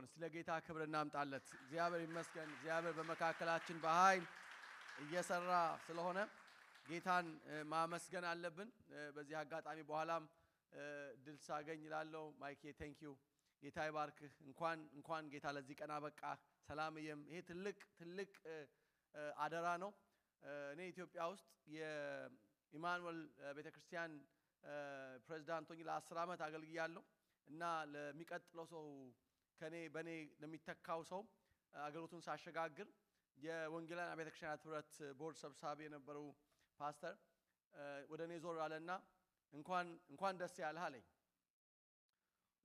ይሁን ስለ ጌታ ክብር እናምጣለት እግዚአብሔር ይመስገን እግዚአብሔር በመካከላችን በኃይል እየሰራ ስለሆነ ጌታን ማመስገን አለብን በዚህ አጋጣሚ በኋላም ድል ሳገኝ ይላለው ማይኬ ቴንክ ዩ ጌታ ይባርክህ እንኳን ጌታ ለዚህ ቀን አበቃ ሰላምየም ይሄ ትልቅ አደራ ነው እኔ ኢትዮጵያ ውስጥ የኢማኑኤል ቤተክርስቲያን ፕሬዝዳንት ሆኜ ለ10 አመት አገልግያለሁ እና ለሚቀጥለው ሰው በኔ ለሚተካው ሰው አገሩቱን ሳሸጋግር የወንጌላውያን ቤተክርስቲያን ህብረት ቦርድ ሰብሳቢ የነበረው ፓስተር ወደኔ ዞር አለና እንኳን ደስ ያለህ አለኝ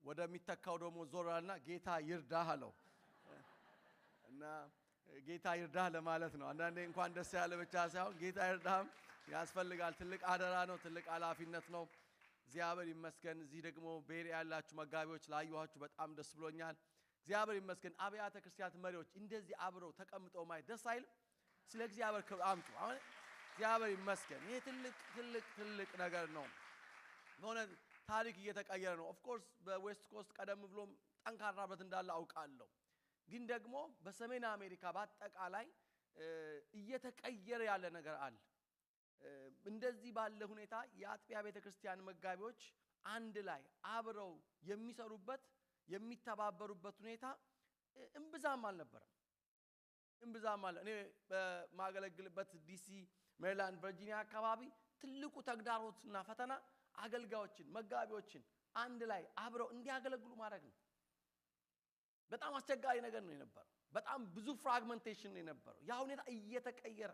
ወደሚተካው ደግሞ ዞር አለና ጌታ ይርዳህ አለው እና ጌታ ይርዳህ ለማለት ነው አንዳንዴ እንኳን ደስ ያለ ብቻ ሳይሆን ጌታ ይርዳህም ያስፈልጋል ትልቅ አደራ ነው ትልቅ ኃላፊነት ነው እግዚአብሔር ይመስገን እዚህ ደግሞ ቤሪ ያላችሁ መጋቢዎች ላዩዋችሁ በጣም ደስ ብሎኛል እግዚአብሔር ይመስገን አብያተ ክርስቲያናት መሪዎች እንደዚህ አብረው ተቀምጠው ማየት ደስ አይልም ስለ እግዚአብሔር ክብር አምጡ አሁን እግዚአብሔር ይመስገን ይሄ ትልቅ ነገር ነው ሆነ ታሪክ እየተቀየረ ነው ኦፍ ኮርስ በዌስት ኮስት ቀደም ብሎም ጠንካራበት እንዳለ አውቃለሁ ግን ደግሞ በሰሜን አሜሪካ በአጠቃላይ እየተቀየረ ያለ ነገር አለ እንደዚህ ባለ ሁኔታ የአጥቢያ ቤተክርስቲያን መጋቢዎች አንድ ላይ አብረው የሚሰሩበት የሚተባበሩበት ሁኔታ እንብዛም አልነበረም እኔ በማገለግልበት ዲሲ ሜሪላንድ ቨርጂኒያ አካባቢ ትልቁ ተግዳሮትና ፈተና አገልጋዮችን መጋቢዎችን አንድ ላይ አብረው እንዲያገለግሉ ማድረግ ነው በጣም አስቸጋሪ ነገር ነው የነበረው በጣም ብዙ ፍራግመንቴሽን ነው የነበረው ያ ሁኔታ እየተቀየረ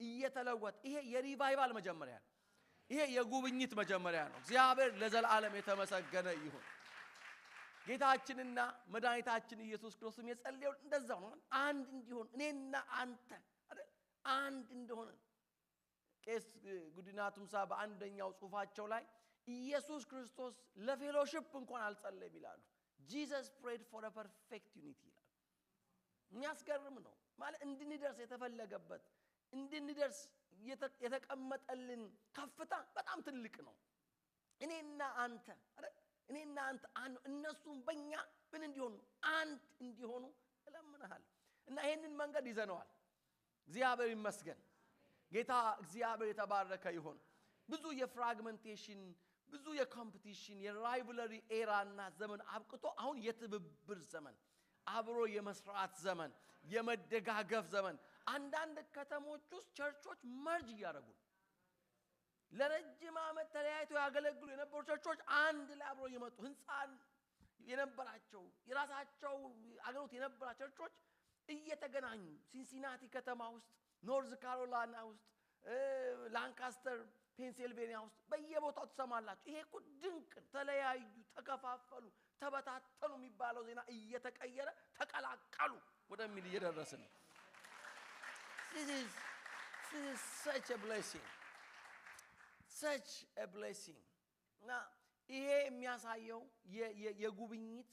እየተለወጠ ይሄ የሪቫይቫል መጀመሪያ ነው ይሄ የጉብኝት መጀመሪያ ነው እግዚአብሔር ለዘላለም የተመሰገነ ይሁን ጌታችንና መድኃኒታችን ኢየሱስ ክርስቶስ የጸለየው እንደዛው ነው አንድ እንዲሆን እኔና አንተ አይደል አንድ እንደሆነ ቄስ ጉዲና ቱምሳ በአንደኛው ጽሁፋቸው ላይ ኢየሱስ ክርስቶስ ለፌሎሺፕ እንኳን አልጸለየም ይላሉ Jesus prayed for a perfect unity ይላሉ የሚያስገርም ነው ማለት እንድንደርስ የተፈለገበት እንድንደርስ የተቀመጠልን ከፍታ በጣም ትልቅ ነው እኔና አንተ አይደል እኔና አንተ እነሱም በእኛ ምን እንዲሆኑ አንድ እንዲሆኑ እለምንሃል እና ይሄንን መንገድ ይዘነዋል እግዚአብሔር ይመስገን ጌታ እግዚአብሔር የተባረከ ይሁን ብዙ የፍራግመንቴሽን ብዙ የኮምፒቲሽን የራይቫለሪ ኤራና ዘመን አብቅቶ አሁን የትብብር ዘመን አብሮ የመስራት ዘመን የመደጋገፍ ዘመን አንዳንድ ከተሞች ውስጥ ቸርቾች መርጅ ያደርጉ ለረጅም ዓመት ተለያይተው ያገለግሉ የነበሩ ቸርቾች አንድ ላይ አብሮ የመጡ ህንጻን የነበራቸው የራሳቸው አገሮት የነበራቸው ቸርቾች እየተገናኙ ሲንሲናቲ ከተማ ውስጥ ኖርዝ ካሮላይና ውስጥ ላንካስተር ፔንሲልቬኒያ ውስጥ በየቦታው ተሰማላችሁ ይሄ እኮ ድንቅ ተለያዩ ተከፋፈሉ ተበታተኑ የሚባለው ዜና እየተቀየረ ተቀላቀሉ ወደሚል እየደረስን This is such a blessing now ይሄ የሚያሳየው የጉብኝት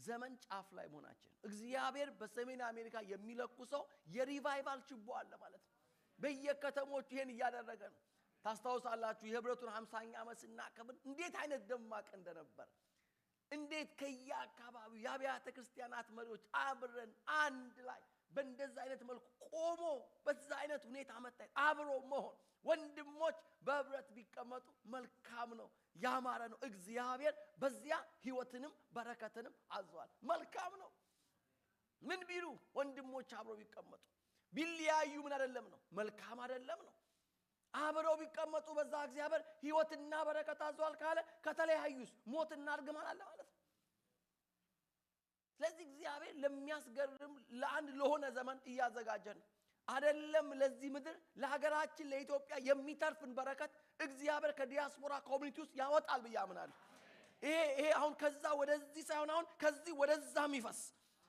ዘመን ጫፍ ላይ መሆናችን እግዚአብሔር በሰሜን አሜሪካ የሚለኩሰው የሪቫይቫል ችቦ አለ ማለት ነው በየከተሞቹ ይሄን ያደረገ ነው ታስታውሳላችሁ የህብረቱን 50ኛ ዓመት ስናከብር እንዴት አይነት ደማቅ እንደነበር እንዴት ከያካባቢው የአብያተ ክርስቲያናት መሪዎች አብረን አንድ ላይ በእንደዛ አይነት መልኩ ቆሞ በዛ አይነት ሁኔታ መጣይ አብሮ መሆን ወንድሞች በህብረት ቢቀመጡ መልካም ነው ያማረ ነው እግዚአብሔር በዚያ ህይወትንም በረከትንም አዟል መልካም ነው ምን ቢሉ ወንድሞች አብሮ ቢቀመጡ ቢልያዩ ምን አይደለም ነው መልካም አይደለም ነው አብረው ቢቀመጡ በዛ እግዚአብሔር ህይወትና በረከት አዟል ካለ ከተለያዩስ ሞትና እርግማን አለ ማለት ነው ስለዚህ እግዚአብሔር ለሚያስገርም ለአንድ ለሆነ ዘመን እያዘጋጀን አይደለም ለዚህ ምድር ለሀገራችን ለኢትዮጵያ የሚተርፍን በረከት እግዚአብሔር ከዲያስፖራ ኮሚኒቲ ውስጥ ያወጣል በያምናለሁ ይሄ አሁን ከዛ ወደዚህ ሳይሆን አሁን ከዚህ ወደዛም ይፈስ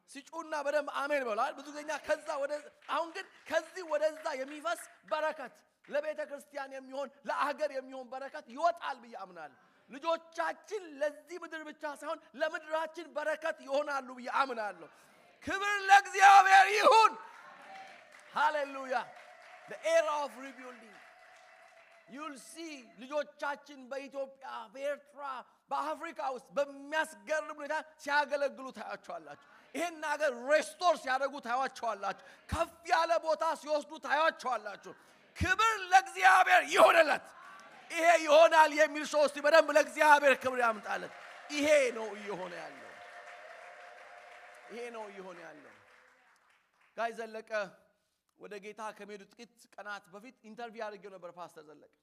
ሲጩና በደም አሜን በሏል ብዙ ጊዜኛ ከዛ ወደ አሁን ግን ከዚህ ወደዛ የሚፈስ በረከት ለቤተ ክርስቲያን የሚሆን ለሀገር የሚሆን በረከት ይወጣል በያምናለሁ ልጆቻችን ለዚህ ምድር ብቻ ሳይሆን ለምድራችን በረከት ይሆናሉ በያምናለሁ ክብር ለእግዚአብሔር ይሁን ሃሌሉያ the era of rebuilding you'll see ልጆቻችን በኢትዮጵያ በኤርትራ በአፍሪካ ውስጥ በሚያስገርም ሁኔታ ሲያገለግሉ ታያቸዋላችሁ። ይሄን ነገር ሬስቶር ሲያደርጉ ታያቸዋላችሁ። ከፍ ያለ ቦታ ሲወስዱ ታያቸዋላችሁ። ክብር ለእግዚአብሔር ይሁንለት። ይሄ ይሆናል የሚል ሰው እስቲ በደንብ ለእግዚአብሔር ክብር ያምጣለት። ይሄ ነው እየሆነ ያለው። ይሄ ነው እየሆነ ያለው። ጋይ ዘለቀ ወደ ጌታ ከመሄዱ ጥቂት ቀናት በፊት ኢንተርቪው አድርጌው ነበር ፓስተር ዘለቀ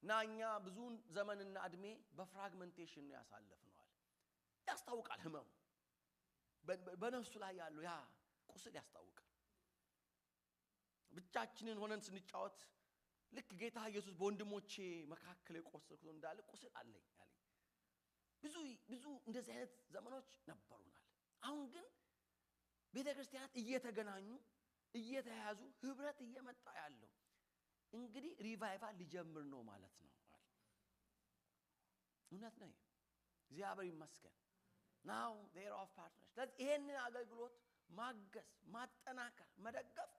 እና እኛ ብዙን ዘመንና እድሜ በፍራግመንቴሽን ነው ያሳለፍነዋል። ያስታውቃል ህመሙ በነፍሱ ላይ ያለው ያ ቁስል ያስታውቃል። ብቻችንን ሆነን ስንጫወት ልክ ጌታ ኢየሱስ በወንድሞቼ መካከል የቆሰልኩት እንዳለ ቁስል አለኝ አለ። ብዙ እንደዚህ አይነት ዘመኖች ነበሩናል። አሁን ግን ቤተክርስቲያናት እየተገናኙ እየተያዙ ህብረት እየመጣ ያለው እንግዲህ ሪቫይቫል ሊጀምር ነው ማለት ነው። እውነት ነው። እግዚአብሔር ይመስገን። now they are of partners that ይሄንን አገልግሎት ማገዝ ማጠናከር መደገፍ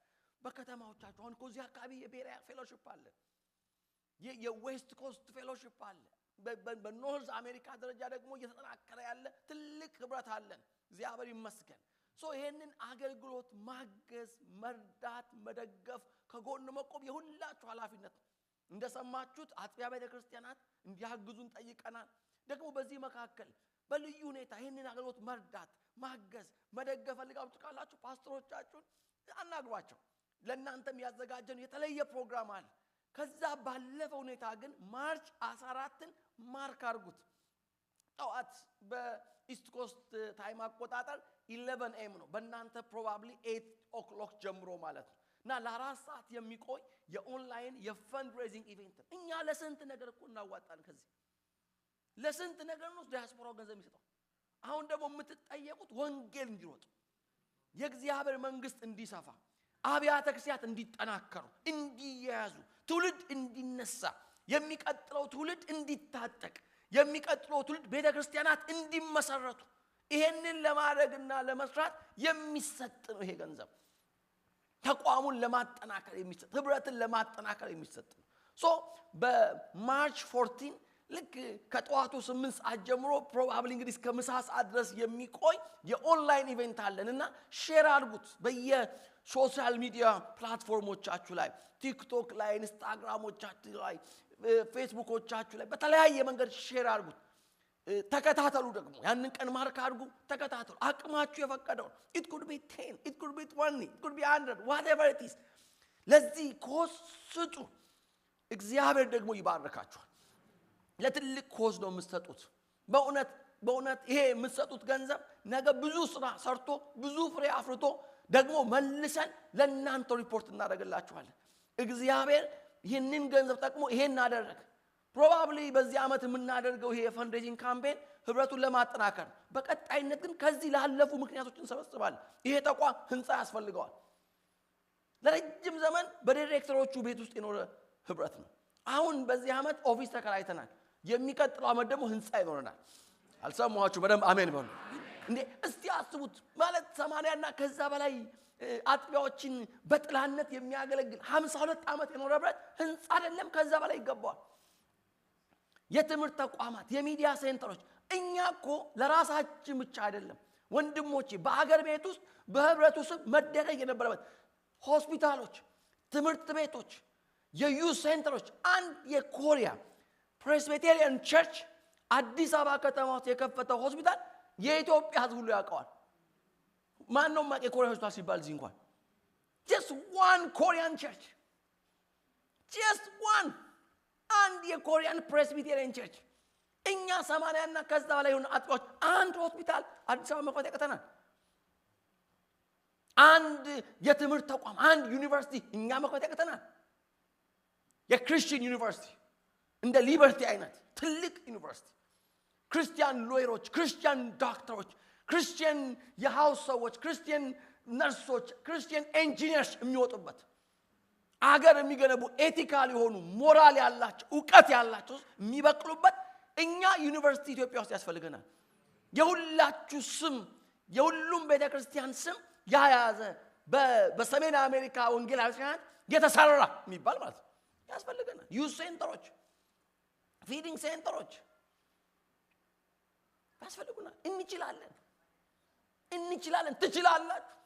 በከተማዎቻችሁ አሁን እዚህ አካባቢ የቤሪያ ፌሎሺፕ አለ። የዌስት ኮስት ፌሎሺፕ አለ። በኖርዝ አሜሪካ ደረጃ ደግሞ እየተጠናከረ ያለ ትልቅ ህብረት አለን። እግዚአብሔር ይመስገን። ይሄንን አገልግሎት ማገዝ መርዳት መደገፍ ከጎን መቆም የሁላችሁ ኃላፊነት ነው። እንደሰማችሁት አጥቢያ ቤተክርስቲያናት እንዲያግዙን ጠይቀናል። ደግሞ በዚህ መካከል በልዩ ሁኔታ ይሄንን አገልግሎት መርዳት ማገዝ መደገፍ ፈልጋችሁ ካላችሁ ፓስተሮቻችሁን አናግሯቸው። ለእናንተም ያዘጋጀን የተለየ ፕሮግራም አለ። ከዛ ባለፈ ሁኔታ ግን ማርች 14ን ማርክ አድርጉት። ጠዋት በኢስት ኮስት ታይም አቆጣጠር 11 AM ነው። በእናንተ ፕሮባብሊ 8 o'clock ጀምሮ ማለት ነው። እና ለ4 ሰዓት የሚቆይ የኦንላይን የፈንድ ሬዚንግ ኢቨንት ነው። እኛ ለስንት ነገር እኮ እናዋጣን። ከዚህ ለስንት ነገር ነው ዲያስፖራው ገንዘብ የሚሰጠው። አሁን ደግሞ የምትጠየቁት ወንጌል እንዲሮጥ የእግዚአብሔር መንግስት እንዲሰፋ አብያተ ክርስቲያናት እንዲጠናከሩ እንዲያዙ ትውልድ እንዲነሳ የሚቀጥለው ትውልድ እንዲታጠቅ የሚቀጥለው ትውልድ ቤተክርስቲያናት እንዲመሰረቱ ይሄንን ለማድረግና ለመስራት የሚሰጥ ነው። ይሄ ገንዘብ ተቋሙን ለማጠናከር የሚሰጥ ህብረትን ለማጠናከር የሚሰጥ ነው። በማርች 14 ልክ ከጠዋቱ 8 ሰዓት ጀምሮ ፕሮባብሊ እንግዲህ እስከ ምሳ ሰዓት ድረስ የሚቆይ የኦንላይን ኢቨንት አለንና ሼር አድርጉት በየሶሻል ሚዲያ ፕላትፎርሞቻችሁ ላይ ቲክቶክ ላይ ኢንስታግራሞቻችሁ ላይ ፌስቡኮቻችሁ ላይ በተለያየ መንገድ ሼር አድርጉት። ተከታተሉ። ደግሞ ያንን ቀን ማርክ አድርጉ ተከታተሉ። አቅማችሁ የፈቀደው it could be 10 it could be 20 it could be 100 whatever it is ለዚህ ኮዝ ስጡ። እግዚአብሔር ደግሞ ይባርካችኋል። ለትልቅ ኮዝ ነው የምትሰጡት። በእውነት ይሄ የምትሰጡት ገንዘብ ነገ ብዙ ስራ ሰርቶ ብዙ ፍሬ አፍርቶ ደግሞ መልሰን ለእናንተ ሪፖርት እናደርግላችኋለን። እግዚአብሔር ይህንን ገንዘብ ጠቅሞ ይሄን አደረገ። ፕሮባብሊ በዚህ ዓመት የምናደርገው ይሄ የፈንድሬዚንግ ካምፔን ህብረቱን ለማጠናከር በቀጣይነት ግን ከዚህ ላለፉ ምክንያቶችን ሰበስባለን። ይሄ ተቋም ህንጻ ያስፈልገዋል። ለረጅም ዘመን በዳይሬክተሮቹ ቤት ውስጥ የኖረ ህብረት ነው። አሁን በዚህ ዓመት ኦፊስ ተከራይተናል። የሚቀጥለው ዓመት ደግሞ ህንጻ ይኖረናል። አልሰማችሁ? በደንብ አሜን በሉ እንዴ! እስቲ አስቡት ማለት 80 እና ከዛ በላይ አጥቢያዎችን በጥላነት የሚያገለግል 52 ዓመት የኖረ ህብረት ህንጻ አይደለም ከዛ በላይ ይገባዋል። የትምህርት ተቋማት የሚዲያ ሴንተሮች እኛ እኮ ለራሳችን ብቻ አይደለም ወንድሞቼ በአገር ቤት ውስጥ በህብረቱ ስም መደረግ የነበረበት ሆስፒታሎች ትምህርት ቤቶች የዩዝ ሴንተሮች አንድ የኮሪያ ፕሬስቢቴሪያን ቸርች አዲስ አበባ ከተማ ውስጥ የከፈተው ሆስፒታል የኢትዮጵያ ህዝብ ሁሉ ያውቀዋል። ማን ነው ማቀ ኮሪያ ሆስፒታል ሲባል እዚህ እንኳን just one Korean church just one አንድ የኮሪያን ፕሬስቢቴሪያን ቸርች እኛ 80 እና ከዛ በላይ የሆኑ አጥቆች አንድ ሆስፒታል አዲስ አበባ መክፈት ያቀተናል። አንድ የትምህርት ተቋም አንድ ዩኒቨርሲቲ እኛ መክፈት ያቀተናል። የክርስቲያን ዩኒቨርሲቲ እንደ ሊበርቲ አይነት ትልቅ ዩኒቨርሲቲ ክርስቲያን ሎየሮች ክርስቲያን ዶክተሮች ክርስቲያን የሃውስ ሰዎች ክርስቲያን ነርሶች ክርስቲያን ኢንጂነርስ የሚወጡበት አገር የሚገነቡ ኤቲካል የሆኑ ሞራል ያላቸው ዕውቀት ያላቸው የሚበቅሉበት እኛ ዩኒቨርሲቲ ኢትዮጵያ ውስጥ ያስፈልገናል። የሁላችሁ ስም የሁሉም ቤተክርስቲያን ስም ያያዘ በሰሜን አሜሪካ ወንጌላውያን የተሰራ የሚባል ማለት ያስፈልገናል። ዩዝ ሴንተሮች ፊዲንግ ሴንተሮች ያስፈልጉናል እንችላለን ትችላላችሁ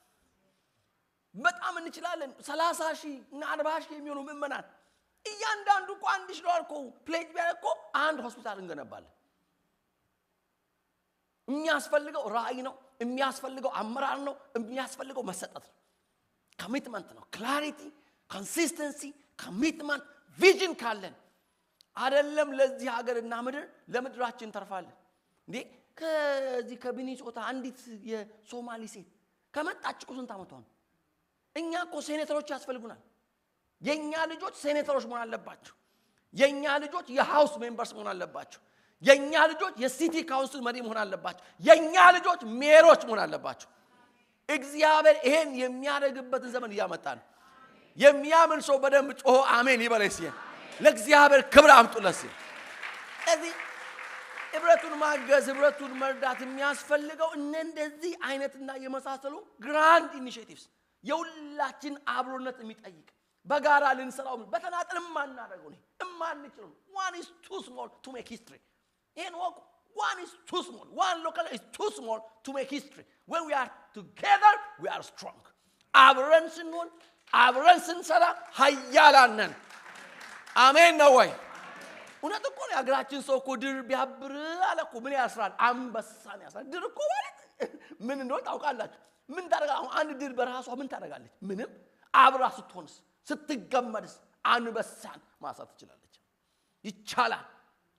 በጣም እንችላለን 30,000 እና 40,000 የሚሆኑ ምእመናን እያንዳንዱ እኮ $1 እኮ ፕሌጅ ቢያደርግ አንድ ሆስፒታል እንገነባለን የሚያስፈልገው ራእይ ነው የሚያስፈልገው አመራር ነው የሚያስፈልገው መሰጠት ነው ኮሚትመንት ነው ክላሪቲ ኮንሲስተንሲ ኮሚትመንት ቪዥን ካለን አይደለም ለዚህ ሀገርና ምድር ለምድራችን ተርፋለን እንዴ ከዚህ ከቢኒሶታ አንዲት የሶማሊ ሴት ከመጣች እኮ ስንት አመቷ ነው እኛ እኮ ሴኔተሮች ያስፈልጉናል የኛ ልጆች ሴኔተሮች መሆን አለባቸው የኛ ልጆች የሃውስ ሜምበርስ መሆን አለባቸው የኛ ልጆች የሲቲ ካውንስል መሪ መሆን አለባቸው የኛ ልጆች ሜሮች መሆን አለባቸው እግዚአብሔር ይሄን የሚያደርግበትን ዘመን ያመጣ ነው የሚያምን ሰው በደንብ ጮሆ አሜን ይበለስ ለእግዚአብሔር ክብር አምጡለት እዚህ ህብረቱን ማገዝ ህብረቱን መርዳት የሚያስፈልገው እንደዚህ አይነትና የመሳሰሉ ግራንድ ኢኒሺዬቲቭስ የሁላችን አብሮነት የሚጠይቅ በጋራ ልንሰራው በተናጠልም ማናደርገው ነው እማንችለው one is too small to make history ይሄን ወቁ one is too small one local is too small to make history when we are together we are strong አብረን ስንሆን አብረን ስንሰራ ኃያላን ነን አሜን ነው ወይ እውነት እኮ ነው ያግራችን ሰው እኮ ድር ቢያብር አለ እኮ ምን ያስራል አንበሳን ያስራል ድር እኮ ማለት ምን እንደሆነ ታውቃላችሁ ምን ታደርጋ አሁን አንድ ድር በራሷ ምን ታደርጋለች ምንም አብራ ስትሆንስ ስትገመድስ አንበሳን ማሳት ትችላለች ይቻላል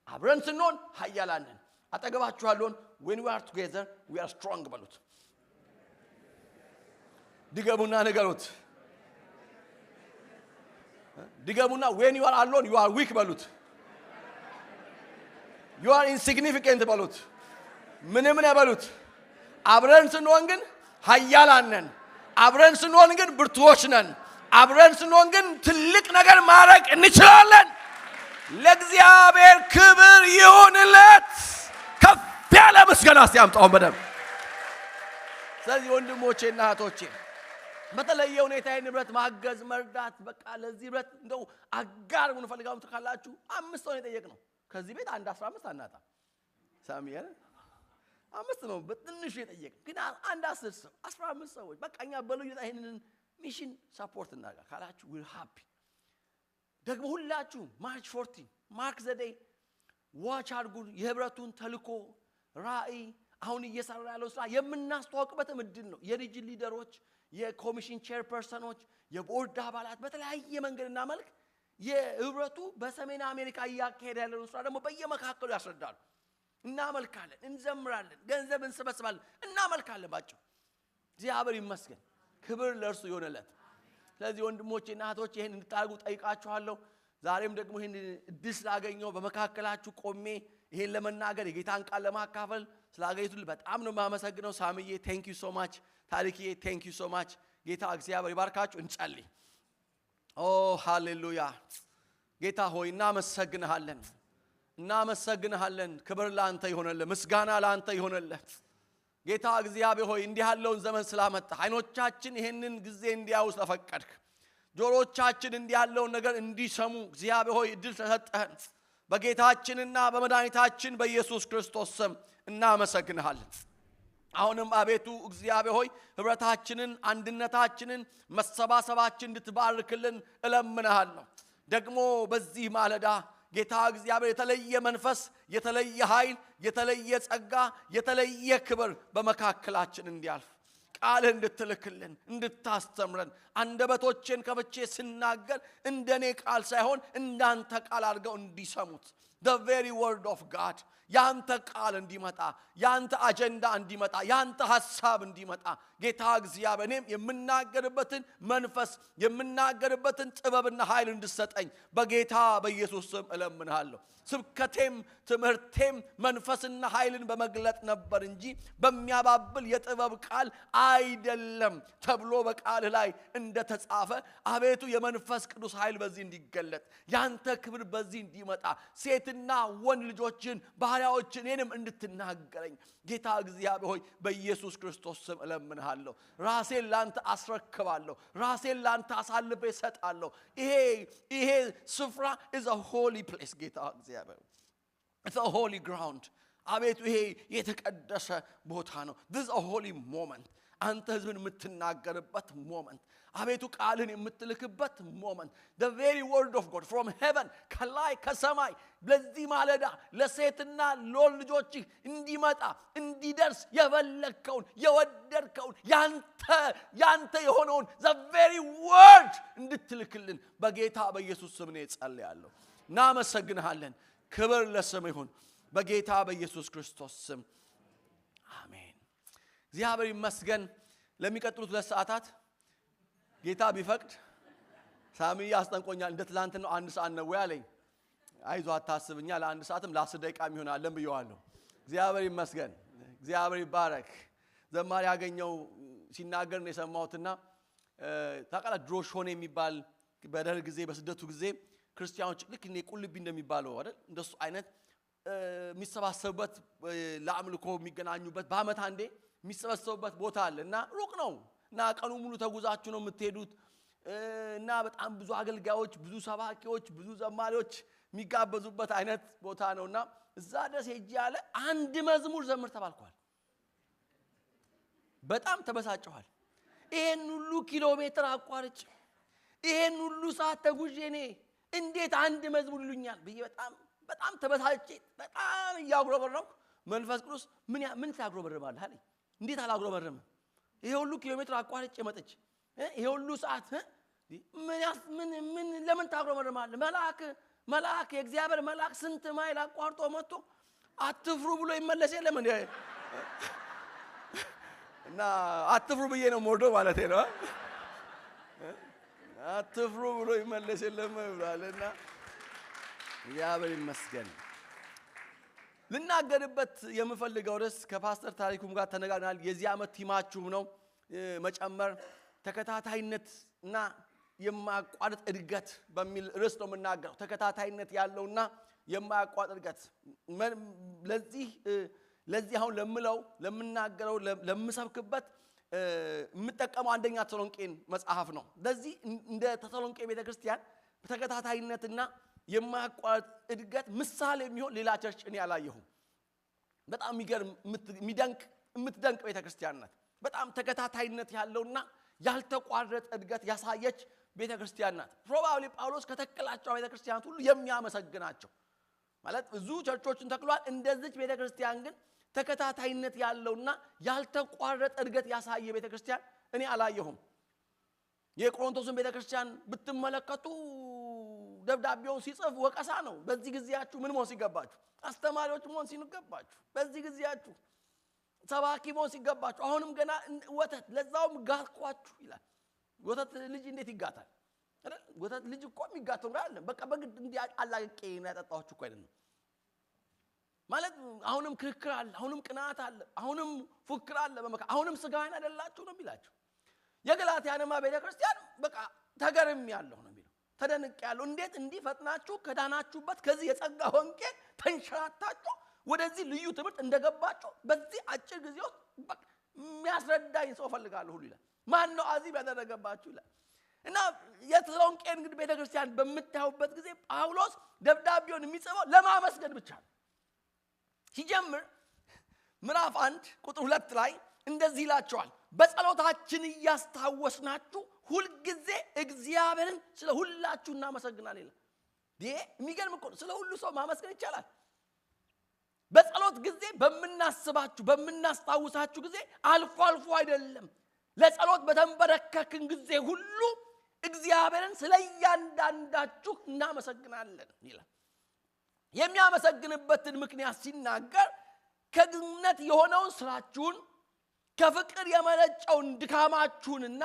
አብረን ስንሆን ኃያላን ነን አጠገባችሁ ያለውን when we are together we are strong በሉት ድገሙና ንገሩት ድገሙና when you are alone you are weak በሉት you are insignificant በሉት ምንም ነው በሉት አብረን ስንሆን ግን ኃያላን ነን አብረን ስንሆን ግን ብርቱዎች ነን አብረን ስንሆን ግን ትልቅ ነገር ማድረግ እንችላለን ለእግዚአብሔር ክብር ይሁንለት ከፍ ያለ ምስጋና ሲያምጣው በደም ስለዚህ ወንድሞቼና እህቶቼ በተለየ ሁኔታ የንብረት ማገዝ መርዳት በቃ ለዚህ ብረት እንደው አጋር ምን ፈልጋው ተካላችሁ 5 ነው የጠየቅነው ከዚህ ቤት አንድ 15 አናጣ ሳሚያል 5 ነው በትንሹ የጠየቅ ግን አንድ 10 ሰው 15 ሰዎች በቃኛ በልዩ ይሄንን ሚሽን ሰፖርት እናደርጋ ካላችሁ we're happy ደግሞ ሁላችሁ ማርች 14 ማርክ ዘ ዴይ ዋች አድርጉ የህብረቱን ተልኮ ራእይ አሁን እየሰራ ያለው ስራ የምናስተዋውቅበት ምድል ነው የሪጅ ሊደሮች የኮሚሽን ቼርፐርሰኖች የቦርድ አባላት በተለያየ መንገድና መልክ የህብረቱ በሰሜን አሜሪካ ያካሄደ ያለው ስራ ደግሞ በየመካከሉ ያስረዳሉ እናመልካለን እንዘምራለን ገንዘብ እንሰበስባለን እናመልካለን ባጭው እግዚአብሔር ይመስገን ክብር ለእርሱ ይሆንለት ስለዚህ ወንድሞቼና እህቶቼ ይሄን እንድታርጉ ጠይቃችኋለሁ ዛሬም ደግሞ ይሄን እድል ስላገኘው በመካከላችሁ ቆሜ ይሄን ለመናገር የጌታን ቃል ለማካፈል ስላገኙት በጣም ነው ማመሰግነው ሳምዬ ቴንክ ዩ ሶ ማች ታሪክዬ ቴንክ ዩ ሶ ማች ጌታ እግዚአብሔር ይባርካችሁ እንጸልይ ኦ ሃሌሉያ ጌታ ሆይ እናመሰግንሃለን ክብር ላንተ ይሆንልህ ምስጋና ላንተ ይሆንልህ ጌታ እግዚአብሔር ሆይ እንዲህ ያለውን ዘመን ስላመጣ አይኖቻችን ይሄንን ጊዜ እንዲያዩ ስለፈቀድክ ጆሮቻችን እንዲህ ያለውን ነገር እንዲሰሙ እግዚአብሔር ሆይ እድል ተሰጠህን በጌታችንና በመድኃኒታችን በኢየሱስ ክርስቶስ ስም እናመሰግንሃለን አሁንም አቤቱ እግዚአብሔር ሆይ ህብረታችንን አንድነታችንን መሰባሰባችንን እንድትባርክልን እለምንሃለሁ ደግሞ በዚህ ማለዳ ጌታ እግዚአብሔር የተለየ መንፈስ የተለየ ኃይል የተለየ ጸጋ የተለየ ክብር በመካከላችን እንዲያልፍ ቃል እንድትልክልን እንድታስተምረን አንደበቶችን ከፍቼ ስናገር እንደኔ ቃል ሳይሆን እንዳንተ ቃል አድርገው እንዲሰሙት the very word of God ያንተ ቃል እንዲመጣ ያንተ አጀንዳ እንዲመጣ ያንተ ሐሳብ እንዲመጣ ጌታ እግዚአብሔር እኔም የምናገርበትን መንፈስ የምናገርበትን ጥበብና ኃይል እንድሰጠኝ በጌታ በኢየሱስ ስም እለምንሃለሁ ስብከቴም ትምህርቴም መንፈስና ኃይልን በመግለጥ ነበር እንጂ በሚያባብል የጥበብ ቃል አይደለም ተብሎ በቃል ላይ እንደተጻፈ አቤቱ የመንፈስ ቅዱስ ኃይል በዚህ እንዲገለጥ ያንተ ክብር በዚህ እንዲመጣ ሴትና ወንድ ልጆችን ባሪያዎችን እኔንም እንድትናገረኝ ጌታ እግዚአብሔር ሆይ በኢየሱስ ክርስቶስ ስም እለምንሃለሁ ራሴን ላንተ አስረክባለሁ ራሴን ላንተ አሳልፌ እሰጣለሁ ይሄ ስፍራ is a holy place ጌታ እግዚአብሔር it's a holy ground አቤቱ ይሄ የተቀደሰ ቦታ ነው this is a holy moment አንተ ህዝብን የምትናገርበት ሞመንት አቤቱ ቃልን የምትልክበት ሞመንት the very word of God from heaven ከላይ ከሰማይ ለዚህ ማለዳ ለሴትና ለወንድ ልጆች እንዲመጣ እንዲደርስ የበለከውን የወደድከውን ያንተ የሆነውን the very word እንድትልክልን በጌታ በኢየሱስ ስም ነው ጸልያለሁ እናመሰግንሃለን ክብር ለስምህ ይሁን በጌታ በኢየሱስ ክርስቶስ ስም አሜን እግዚአብሔር ይመስገን ለሚቀጥሉት 2 ሰዓታት ጌታ ቢፈቅድ ሳሚ ያስጠንቆኛል እንደ ትላንት ነው 1 ሰዓት ነው ያለኝ አይዞህ አታስብኛ ለ1 ሰዓትም ለ10 ደቂቃም ይሆናል ለምየዋለሁ እግዚአብሔር ይመስገን እግዚአብሔር ይባረክ ዘማሪ ያገኘው ሲናገር ነው የሰማሁትና ታቃላ ድሮሾን የሚባል በደር ጊዜ በስደቱ ጊዜ ክርስቲያኖች ልክ እኔ ቁልቢ እንደሚባለው አይደል እንደሱ አይነት የሚሰባሰቡበት ለአምልኮ የሚገናኙበት በአመት አንዴ የሚሰበሰቡበት ቦታ አለና ሩቅ ነው እና ቀኑ ሙሉ ተጉዛችሁ ነው የምትሄዱት እና በጣም ብዙ አገልጋዮች ብዙ ሰባኪዎች ብዙ ዘማሪዎች የሚጋበዙበት አይነት ቦታ ነውና እዛ ድረስ ሄጄ ያለ አንድ መዝሙር ዘምር ተባልኳል በጣም ተበሳጨኋል ይሄን ሁሉ ኪሎ ሜትር አቋርጬ ይሄን ሁሉ ሰዓት ተጉዤ እኔ እንዴት አንድ መዝሙር ይሉኛል ብዬ በጣም ተበሳጨ በጣም ያግሮበረኩ መንፈስ ቅዱስ ምን ታግሮበረባለህ አለኝ እንዴት አላግሮበረም ይሄ ሁሉ ኪሎ ሜትር አቋርጬ መጥቼ ይሄ ሁሉ ሰዓት ምን ለምን ታግሮበረማለህ መልአክ የእግዚአብሔር መልአክ ስንት ማይል አቋርጦ መጥቶ አትፍሩ ብሎ ይመለስ የለም እንዴ እና አትፍሩ ብዬ ነው ሞርዶ ማለት ነው አትፍሩ ብሎ ይመለስ የለም ብሏልና እግዚአብሔር ይመስገን ልናገርበት የምፈልገው ርዕስ ከፓስተር ታሪኩም ጋር ተነጋግረናል የዚህ ዓመት ቲማችሁም ነው መጨመር ተከታታይነትና የማያቋርጥ እድገት በሚል ርዕስ ነው የምናገረው ተከታታይነት ያለውና የማያቋርጥ እድገት ለዚህ አሁን ለምናገረው ለምሰብክበት የምጠቀመው አንደኛ ተሰሎንቄን መጽሐፍ ነው ለዚህ እንደ ተሰሎንቄ ቤተክርስቲያን ተከታታይነትና የማያቋርጥ እድገት ምሳሌ የሚሆን ሌላ ቸርች እኔ አላየሁም በጣም የምትደንቅ ቤተክርስቲያን ናት በጣም ተከታታይነት ያለውና ያልተቋረጠ እድገት ያሳየች ቤተክርስቲያን ናት ፕሮባብሊ ጳውሎስ ከተከላቸው ቤተክርስቲያናት ሁሉ የሚያመሰግናቸው ማለት ብዙ ቸርቾችን ተክሏል እንደዚህ ቤተክርስቲያን ግን ተከታታይነት ያለውና ያልተቋረጠ እድገት ያሳየ ቤተክርስቲያን እኔ አላየሁም የቆሮንቶስን ቤተክርስቲያን ብትመለከቱ ደብዳቤውን ሲጽፍ ወቀሳ ነው በዚህ ጊዜያችሁ ምን መሆን ሲገባችሁ አስተማሪዎች መሆን ሲገባችሁ በዚህ ጊዜያችሁ ሰባኪ መሆን ሲገባችሁ አሁንም ገና ወተት ለዛውም ጋልኳችሁ ይላል ወተት ልጅ እንዴት ይጋታል አይደል ወተት ልጅ እኮ የሚጋተው አይደለም በቃ በግድ እንዲህ አላቀቄ ነው ያጠጣችሁ እኮ አይደለም ማለት አሁንም ክርክር አለ አሁንም ቅናት አለ አሁንም ፉክክር አለ አሁንም ስጋን አይደላችሁ ነው የሚላችሁ የገላትያንማ ቤተክርስቲያን በቃ ተገርም ያለው ነው የሚለው ተደንቅ ያለው እንዴት እንዲፈጥናችሁ ከዳናችሁበት ከዚህ የጸጋ ወንጌል ተንሸራታችሁ ወደዚህ ልዩ ትምህርት እንደገባችሁ በዚህ አጭር ጊዜ ውስጥ በቃ የሚያስረዳኝ ሰው ፈልጋለሁ ሁሉ ይላል ማን ነው አዚብ ያደረገባችሁ ይላል እና የተሰሎንቄን እንግዲህ ቤተክርስቲያን በመታውበት ጊዜ ጳውሎስ ደብዳቤውን የሚጽፈው ለማመስገን ብቻ ነው ሲጀምር ምዕራፍ 1 ቁጥር 2 ላይ እንደዚህ ይላቸዋል በጸሎታችን ያስታወስናችሁ ሁሉ ጊዜ እግዚአብሔርን ስለ ሁላችሁ እናመሰግናለን ይላል የሚገርም እኮ ስለ ሁሉ ሰው ማመስገን ይቻላል በጸሎት ጊዜ በመናስባችሁ ጊዜ አልፎ አይደለም ለጸሎት በተንበረከክን ጊዜ ሁሉ እግዚአብሔርን ስለያንዳንዳችሁ እናመሰግናለን ይላል የሚያመሰግንበትን ምክንያት ሲናገር ከግነት የሆነውን ስራችሁን ከፍቅር የመነጨውን ድካማችሁንና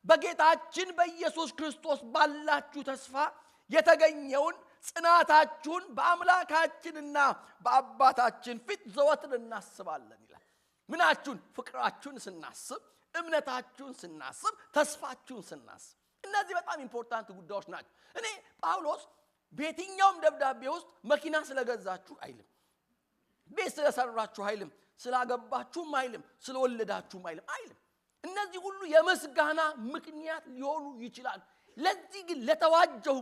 በጌታችን በኢየሱስ ክርስቶስ ባላችሁ ተስፋ የተገኘውን ጽናታችሁን በአምላካችንና በአባታችን ፊት ዘወትር እናስባለን ይላል ምናችሁን ፍቅራችሁን ስናስብ እምነታችሁን ስናስብ ተስፋችሁን ስናስብ እነዚህ በጣም ኢምፖርታንት ጉዳዮች ናቸው እኔ ጳውሎስ በየትኛውም ደብዳቤ ውስጥ መኪና ስለገዛችሁ አይልም ቤት ስለሰራችሁ አይልም ስላገባችሁም አይልም ስለወለዳችሁም አይልም እነዚህ ሁሉ የመስጋና ምክንያት ሊሆኑ ይችላል ለዚህ ግን ለተዋጀው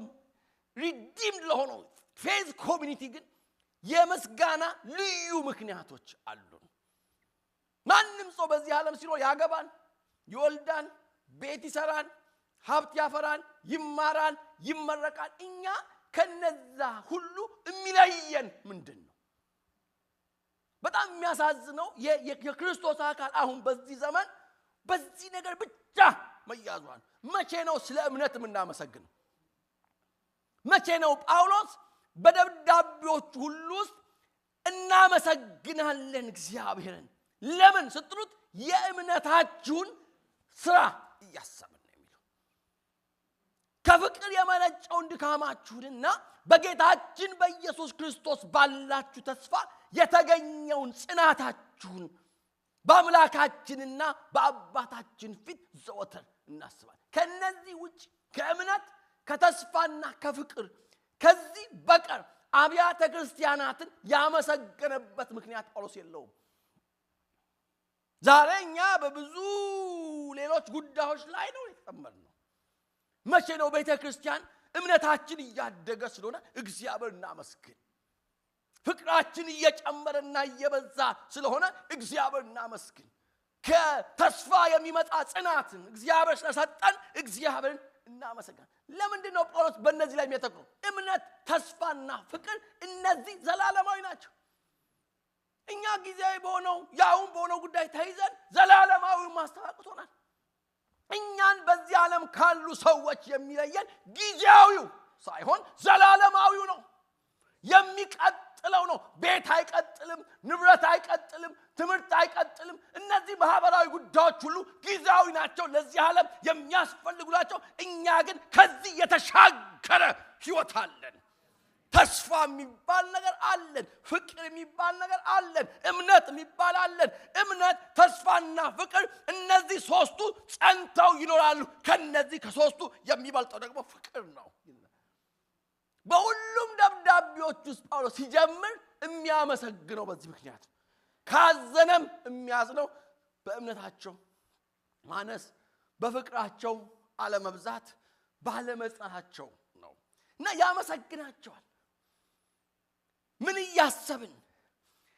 ሪዲምድ ለሆነው ፌዝ ኮሚኒቲ ግን የምስጋና ልዩ ምክንያቶች አሉን። ማንም ሰው በዚህ ዓለም ሲኖር ያገባል፣ ይወልዳል፣ ቤት ይሰራል፣ ሀብት ያፈራል፣ ይማራል፣ ይመረቃል። እኛ ከነዛ ሁሉ የሚለየን ምንድነው? በጣም የሚያሳዝነው የክርስቶስ አካል አሁን በዚህ ዘመን በዚህ ነገር ብቻ መያዟል። መቼ ነው ስለ እምነት የምናመሰግነው? መቼ ነው ጳውሎስ በደብዳቤዎቹ ሁሉ ውስጥ እናመሰግናለን እግዚአብሔርን ለምን ስትሉት የእምነታችሁን ስራ እያሰብን ነው የሚለው። ከፍቅር የመነጨውን ድካማችሁንና በጌታችን በኢየሱስ ክርስቶስ ባላችሁ ተስፋ የተገኘውን ጽናታችሁን በአምላካችንና በአባታችን ፊት ዘወትር እናስባለን። ከነዚህ ውጭ ከእምነት ከተስፋና ከፍቅር ከዚህ በቀር አብያተ ክርስቲያናትን ያመሰገነበት ምክንያት ጳውሎስ የለውም። ዛሬ እኛ በብዙ ሌሎች ጉዳዮች ላይ ነው የተጠመድነው። መቼ ነው ቤተ ክርስቲያን እምነታችን እያደገ ስለሆነ እግዚአብሔር እናመስግን፣ ፍቅራችን እየጨመረና እየበዛ ስለሆነ እግዚአብሔር እናመስግን፣ ከተስፋ የሚመጣ ጽናትን እግዚአብሔር ስለሰጠን እግዚአብሔርን እናመሰግን። ለምንድን ነው ጳውሎስ በእነዚህ ላይ የሚያተኩረው? እምነት፣ ተስፋና ፍቅር እነዚህ ዘላለማዊ ናቸው። እኛ ጊዜያዊ በሆነው ያውን በሆነው ጉዳይ ተይዘን ዘላለማዊ ማስተዋወቅቶናል። እኛን በዚህ ዓለም ካሉ ሰዎች የሚለየን ጊዜያዊው ሳይሆን ዘላለማዊው ነው። የሚቀጥለው ነው። ቤት አይቀጥልም፣ ንብረት አይቀጥልም፣ ትምህርት አይቀጥልም። እነዚህ ማህበራዊ ጉዳዮች ሁሉ ጊዜያዊ ናቸው፣ ለዚህ ዓለም የሚያስፈልጉ ናቸው። እኛ ግን ከዚህ የተሻገረ ህይወት አለን። ተስፋ የሚባል ነገር አለን፣ ፍቅር የሚባል ነገር አለን፣ እምነት የሚባል አለን። እምነት፣ ተስፋና ፍቅር እነዚህ ሶስቱ ጸንተው ይኖራሉ። ከነዚህ ከሶስቱ የሚበልጠው ደግሞ ፍቅር ነው። በሁሉም ደብዳቤዎች ውስጥ ጳውሎስ ሲጀምር የሚያመሰግነው በዚህ ምክንያት፣ ካዘነም የሚያዝነው በእምነታቸው ማነስ፣ በፍቅራቸው አለመብዛት፣ ባለመጽናታቸው ነው እና ያመሰግናቸዋል። ምን እያሰብን?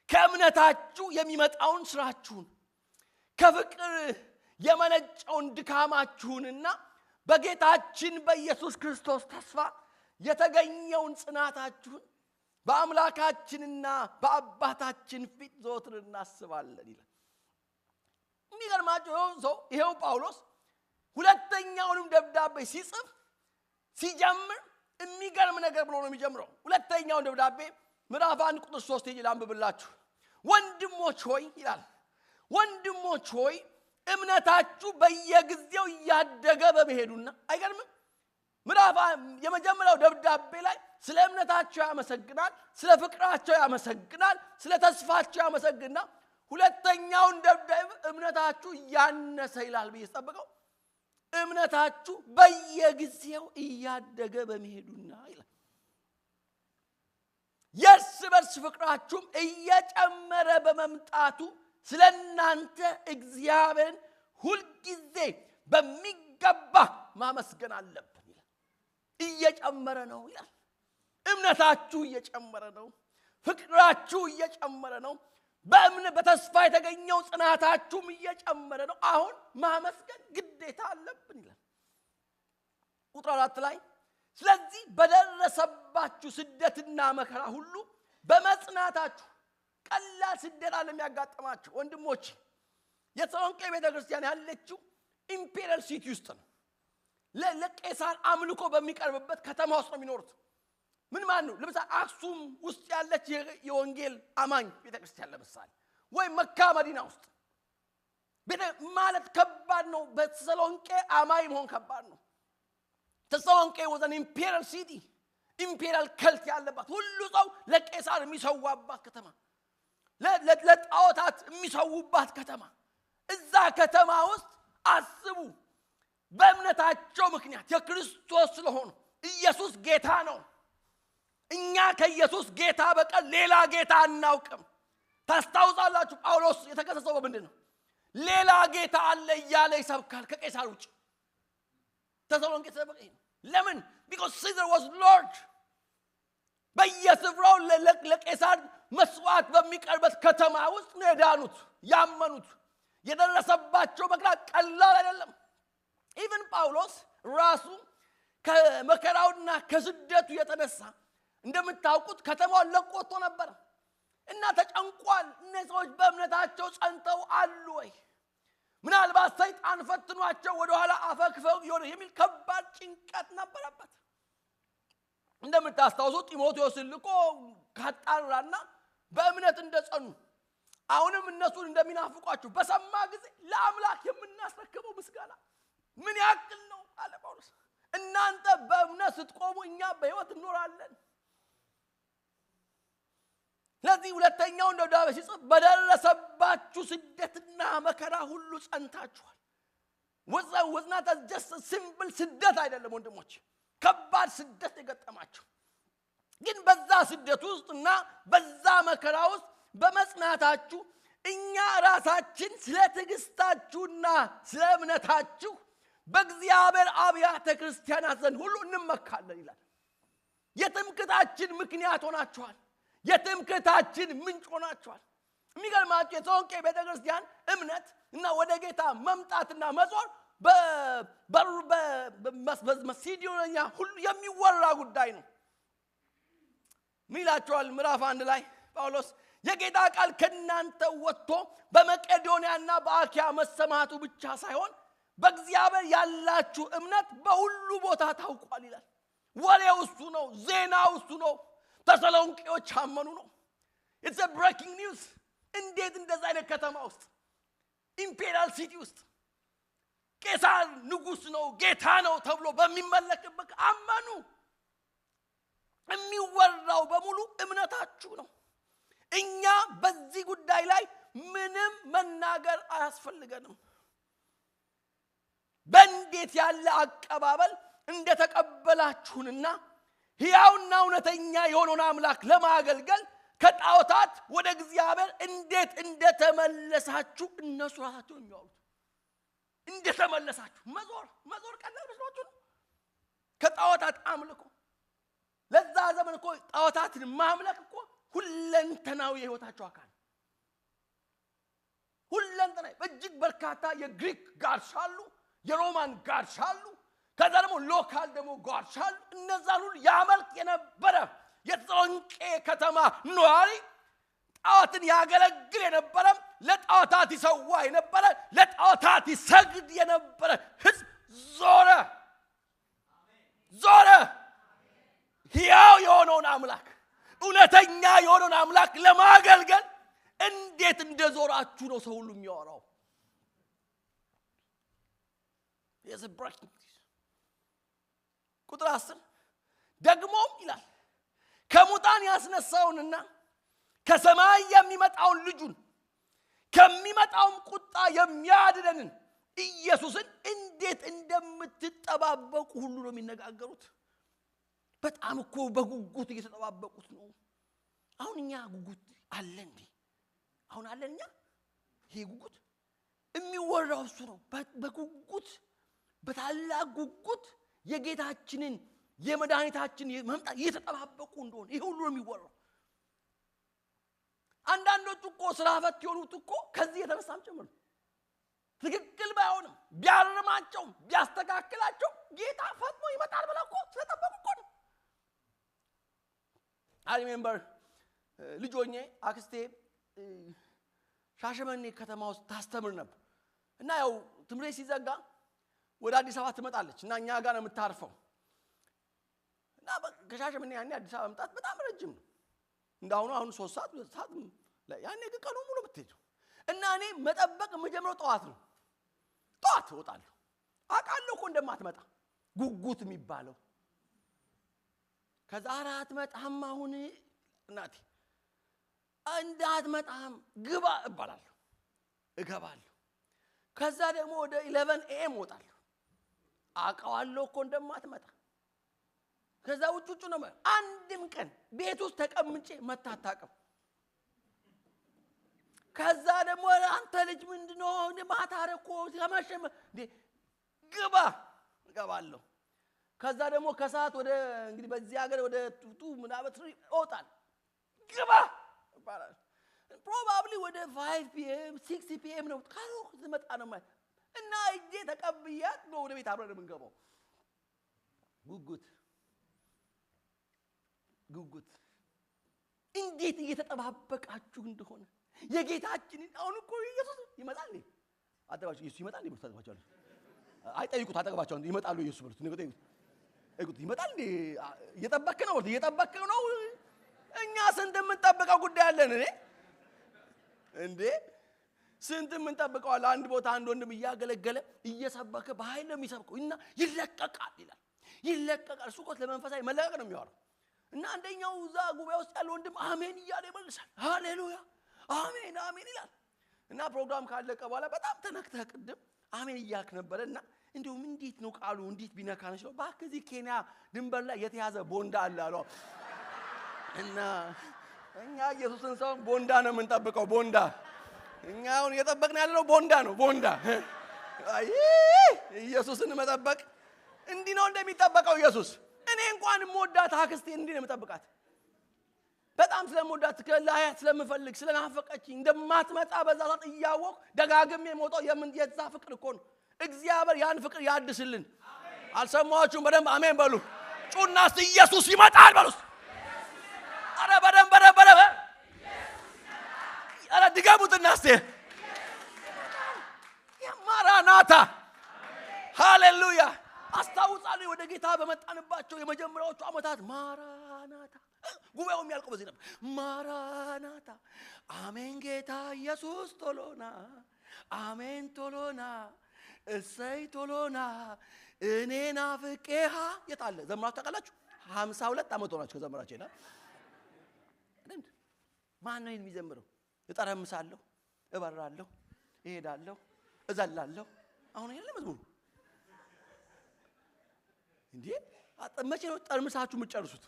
ከእምነታችሁ የሚመጣውን ስራችሁን፣ ከፍቅር የመነጨውን ድካማችሁንና በጌታችን በኢየሱስ ክርስቶስ ተስፋ የተገኘውን ጽናታችሁን በአምላካችንና በአባታችን ፊት ዘወትር እናስባለን ይላል። የሚገርማችሁ ይሄው ጳውሎስ ሁለተኛውንም ደብዳቤ ሲጽፍ ሲጀምር የሚገርም ነገር ብሎ ነው የሚጀምረው። ሁለተኛውን ደብዳቤ ምዕራፍ 1 ቁጥር 3 ይላል፣ አንብብላችሁ። ወንድሞች ሆይ ይላል፣ ወንድሞች ሆይ እምነታችሁ በየጊዜው እያደገ በመሄዱና አይገርምም? ምዕራፍ የመጀመሪያው ደብዳቤ ላይ ስለ እምነታቸው ያመሰግናል፣ ስለ ፍቅራቸው ያመሰግናል፣ ስለ ተስፋቸው ያመሰግናል። ሁለተኛውን ደብዳቤ እምነታችሁ እያነሰ ይላል ብዬ ተጠብቀው እምነታችሁ በየጊዜው እያደገ በመሄዱና ይላል። የእርስ በርስ ፍቅራችሁም እየጨመረ በመምጣቱ ስለናንተ እግዚአብሔርን ሁልጊዜ በሚገባ ማመስገን አለብን ይላል። እየጨመረ ነው ይላል። እምነታችሁ እየጨመረ ነው፣ ፍቅራችሁ እየጨመረ ነው፣ በእምነት በተስፋ የተገኘው ጽናታችሁም እየጨመረ ነው። አሁን ማመስገን ግዴታ አለብን ይላል። ቁጥር 4 ላይ ስለዚህ በደረሰባችሁ ስደትና መከራ ሁሉ በመጽናታችሁ፣ ቀላል ስደት አለም ያጋጠማችሁ ወንድሞች፣ የተሰሎንቄ ቤተክርስቲያን ያለችው ኢምፔሪያል ሲቲ ውስጥ ነው። ለቄሳር አምልኮ በሚቀርብበት ከተማ ውስጥ ነው የሚኖሩት። ምን ማለት ነው? ለምሳሌ አክሱም ውስጥ ያለች የወንጌል አማኝ ቤተክርስቲያን ለምሳሌ ወይ መካ መዲና ውስጥ ማለት ከባድ ነው። በተሰሎንቄ አማኝ መሆን ከባድ ነው። ተሰሎንቄ was an imperial city, imperial cult ያለባት፣ ሁሉ ሰው ለቄሳር የሚሰዋባት ከተማ፣ ለጣዖታት የሚሰውባት ከተማ። እዛ ከተማ ውስጥ አስቡ፣ በእምነታቸው ምክንያት የክርስቶስ ስለሆኑ ኢየሱስ ጌታ ነው። እኛ ከኢየሱስ ጌታ በቀር ሌላ ጌታ አናውቅም። ታስታውሳላችሁ ጳውሎስ የተከሰሰው በምንድን ነው? ሌላ ጌታ አለ እያለ ይሰብካል ከቄሳር ውጭ። ተሰሎንቄ ተሰበከ። ለምን? because Caesar was Lord. በየስፍራው ለቄሳር መስዋዕት በሚቀርበት ከተማ ውስጥ ነው የዳኑት ያመኑት። የደረሰባቸው መከራ ቀላል አይደለም። ኢቭን ጳውሎስ ራሱ ከመከራውና ከስደቱ የተነሳ እንደምታውቁት ከተማውን ለቆ ወጥቶ ነበር እና ተጨንቋል። እነዚህ ሰዎች በእምነታቸው ጸንተው አሉ ወይ? ምናልባት ሰይጣን ፈትኗቸው ወደ ኋላ አፈግፈው ይሆን የሚል ከባድ ጭንቀት ነበረበት። እንደምታስታውሱት ጢሞቴዎስን ልኮ ካጣራና በእምነት እንደጸኑ አሁንም እነሱን እንደሚናፍቋቸው በሰማ ጊዜ ለአምላክ የምናስረክበው ምስጋና ምን ያክል ነው አለ ጳውሎስ። እናንተ በእምነት ስትቆሙ እኛ በሕይወት እንኖራለን። ለዚህ ሁለተኛው ደብዳቤ ሲጽፍ በደረሰባችሁ ስደትና መከራ ሁሉ ጸንታችኋል። ወዝናታ just simple ስደት አይደለም ወንድሞች፣ ከባድ ስደት የገጠማቸው ግን በዛ ስደት ውስጥና በዛ መከራ ውስጥ በመጽናታችሁ እኛ ራሳችን ስለ ትዕግስታችሁና ስለ እምነታችሁ በእግዚአብሔር አብያተ ክርስቲያናት ዘንድ ሁሉ እንመካለን ይላል። የትምክህታችን ምክንያት ሆናችኋል። የትምክህታችን ምንጭ ሆናችኋል። የሚገርማችሁ የተሰሎንቄ ቤተክርስቲያን እምነት እና ወደ ጌታ መምጣትና መጾር በመሲዶንያ ሁሉ የሚወራ ጉዳይ ነው። ሚላቸዋል ምዕራፍ 1 ላይ ጳውሎስ የጌታ ቃል ከናንተ ወጥቶ በመቄዶንያና በአኪያ መሰማቱ ብቻ ሳይሆን በእግዚአብሔር ያላችሁ እምነት በሁሉ ቦታ ታውቋል ይላል። ወሬው እሱ ነው፣ ዜናው እሱ ነው። ተሰሎንቄዎች አመኑ ነው። it's a breaking news። እንዴት እንደዛ አይነት ከተማ ውስጥ ኢምፔሪያል ሲቲ ውስጥ ቄሳር ንጉስ ነው ጌታ ነው ተብሎ በሚመለክበት አመኑ። የሚወራው በሙሉ እምነታችሁ ነው። እኛ በዚህ ጉዳይ ላይ ምንም መናገር አያስፈልገንም። በእንዴት ያለ አቀባበል እንደተቀበላችሁንና ሕያውና እውነተኛ የሆነውን አምላክ ለማገልገል ከጣዖታት ወደ እግዚአብሔር እንዴት እንደተመለሳችሁ እነሱ ራሳቸው የሚያወሩት እንደተመለሳችሁ። መዞር ቀላል መስሏችሁ ነው? ከጣዖታት አምልኮ ለዛ ዘመን እኮ ጣዖታትን ማምለክ እኮ ሁለንተናዊ የህይወታቸው አካል ሁለንተናዊ እጅግ በርካታ የግሪክ ጋድስ አሉ፣ የሮማን ጋድስ አሉ፣ ከዛ ደግሞ ሎካል ደግሞ ጋድስ አሉ። እነዛን ሁሉ ያመልክ የነበረ የተሰሎንቄ ከተማ ነዋሪ ጣዖትን ያገለግል የነበረ ለጣዖታት ይሰዋ የነበረ ለጣዖታት ይሰግድ የነበረ ህዝብ ዞረ ሕያው የሆነውን አምላክ እውነተኛ የሆነውን አምላክ ለማገልገል እንዴት እንደዞራችሁ ነው ሰው ሁሉ የሚያወራው። ቁጥር 10 ደግሞም ይላል ከሙታን ያስነሳውንና ከሰማይ የሚመጣውን ልጁን ከሚመጣውም ቁጣ የሚያድነንን ኢየሱስን እንዴት እንደምትጠባበቁ ሁሉ ነው የሚነጋገሩት። በጣም እኮ በጉጉት እየተጠባበቁት ነው። አሁን እኛ ጉጉት አለ እንዴ? አሁን አለን እኛ ይሄ ጉጉት የሚወራው እሱ ነው። በጉጉት በታላቅ ጉጉት የጌታችንን የመድኃኒታችን መምጣት እየተጠባበቁ እንደሆነ ይሄ ሁሉ ነው የሚወራው። አንዳንዶቹ እኮ ስራ ፈት የሆኑት እኮ ከዚህ የተነሳም ጭምር ትክክል ባይሆንም ቢያርማቸው ቢያስተካክላቸው ጌታ ፈጥኖ ይመጣል ብለው እኮ ስለጠበቁ እኮ ነው። I remember ልጆኜ አክስቴ ሻሸመኔ ከተማ ውስጥ ታስተምር ነበር እና ያው ትምህርት ሲዘጋ ወደ አዲስ አበባ ትመጣለች እና እኛ ጋር ነው የምታርፈው እና ከሻሸመኔ ያኔ አዲስ አበባ መምጣት በጣም ረጅም ነው። እንዳሁኑ አሁን 3 ሰዓት ያኔ ቀኑ ሙሉ ብትሄጂው እና እኔ መጠበቅ የምጀምረው ጠዋት ነው። ጠዋት እወጣለሁ አውቃለሁ እኮ እንደማትመጣ ጉጉት የሚባለው። ከዛ አትመጣም አሁን እናቴ እንዳትመጣም ግባ እባላለሁ እገባለሁ። ከዛ ደግሞ ወደ 11 AM እወጣለሁ አውቃለሁ እኮ እንደማትመጣ። ከዛ ውጭ ነው አንድም ቀን ቤት ውስጥ ተቀምጬ መታታቀም። ከዛ ደግሞ አንተ ልጅ ምንድነው ማታረኮ ተመሸመ ግባ እገባለሁ። ከዛ ደግሞ ከሰዓት ወደ እንግዲህ በዚህ ሀገር ወደ ቱቱ ምናምን ይወጣል ግባ ይባላል ፕሮባብሊ ወደ 5 PM 6 PM ነው ካሮክ ዝመጣ ነው ማለት እና እጄ ተቀብያት ነው ወደ ቤት አብረን የምንገባው ጉጉት እንዴት እየተጠባበቃችሁ እንደሆነ የጌታችን አሁን እኮ ኢየሱስ ይመጣል አጠባችሁ ኢየሱስ ይመጣል ይመጣል አይጠይቁት አጠገባቸው ይመጣሉ ኢየሱስ ብሉት እጉት ይመጣል እየጠበቅክ ነው እኛ ስንት የምንጠብቀው ጉዳይ አለን እንዴ ስንት የምንጠብቀው አለ አንድ ቦታ አንድ ወንድም እያገለገለ እየሰበከ በኃይል ነው የሚሰብከው እና ይለቀቃል ይላል ይለቀቃል እሱ ቆት ለመንፈሳዊ መለቀቅ ነው የሚያወራው እና አንደኛው እዛ ጉባኤ ውስጥ ያለው ወንድም አሜን እያለ ይመልሳል ሃሌሉያ አሜን አሜን ይላል እና ፕሮግራም ካለቀ በኋላ በጣም ተነክተህ ቅድም አሜን እያልክ ነበርና እንደውም እንዴት ነው ቃሉ እንዴት ቢነካነሽ ነው ባከዚ ኬንያ ድንበር ላይ የተያዘ ቦንዳ አለ አለው እና እኛ ኢየሱስን ሰው ቦንዳ ነው የምንጠብቀው ቦንዳ እኛውን እየጠበቅን ያለው ቦንዳ ነው ቦንዳ አይ ኢየሱስን መጠበቅ እንዲህ ነው እንደሚጠበቀው ኢየሱስ እኔ እንኳን ሞዳት አክስቴ እንዲህ ነው የምጠብቃት በጣም ስለሞዳት ከላያት ስለምፈልግ ስለናፈቀችኝ እንደማትመጣ በዛ ሰዓት እያወቅ ደጋግሜ ሞተው የዛ ፍቅር እኮ ነው እግዚአብሔር ያን ፍቅር ያድስልን አልሰማችሁም በደንብ አሜን በሉ ጩና እስቲ ኢየሱስ ይመጣል በሉስ አረ በደንብ አረ ድገሙትና እስቲ ማራናታ ሃሌሉያ አስታውሳለሁ ወደ ጌታ በመጣንባቸው የመጀመሪያዎቹ አመታት ማራናታ ጉባኤው የሚያልቀው በዚህ ነበር ማራናታ አሜን ጌታ ኢየሱስ ቶሎና አሜን ቶሎና እሰይ ቶሎና እኔና ፍቄሃ የታለ ዘምራችሁ ታውቃላችሁ 52 አመት ሆናችሁ ከዘምራችሁ ይላል ማን ነው የሚዘምረው እጠረምሳለሁ እበራለሁ እሄዳለሁ እዘላለሁ አሁን ይሄን ለመዝሙሩ እንዴ መቼ ነው ጠርምሳችሁ የምትጨርሱት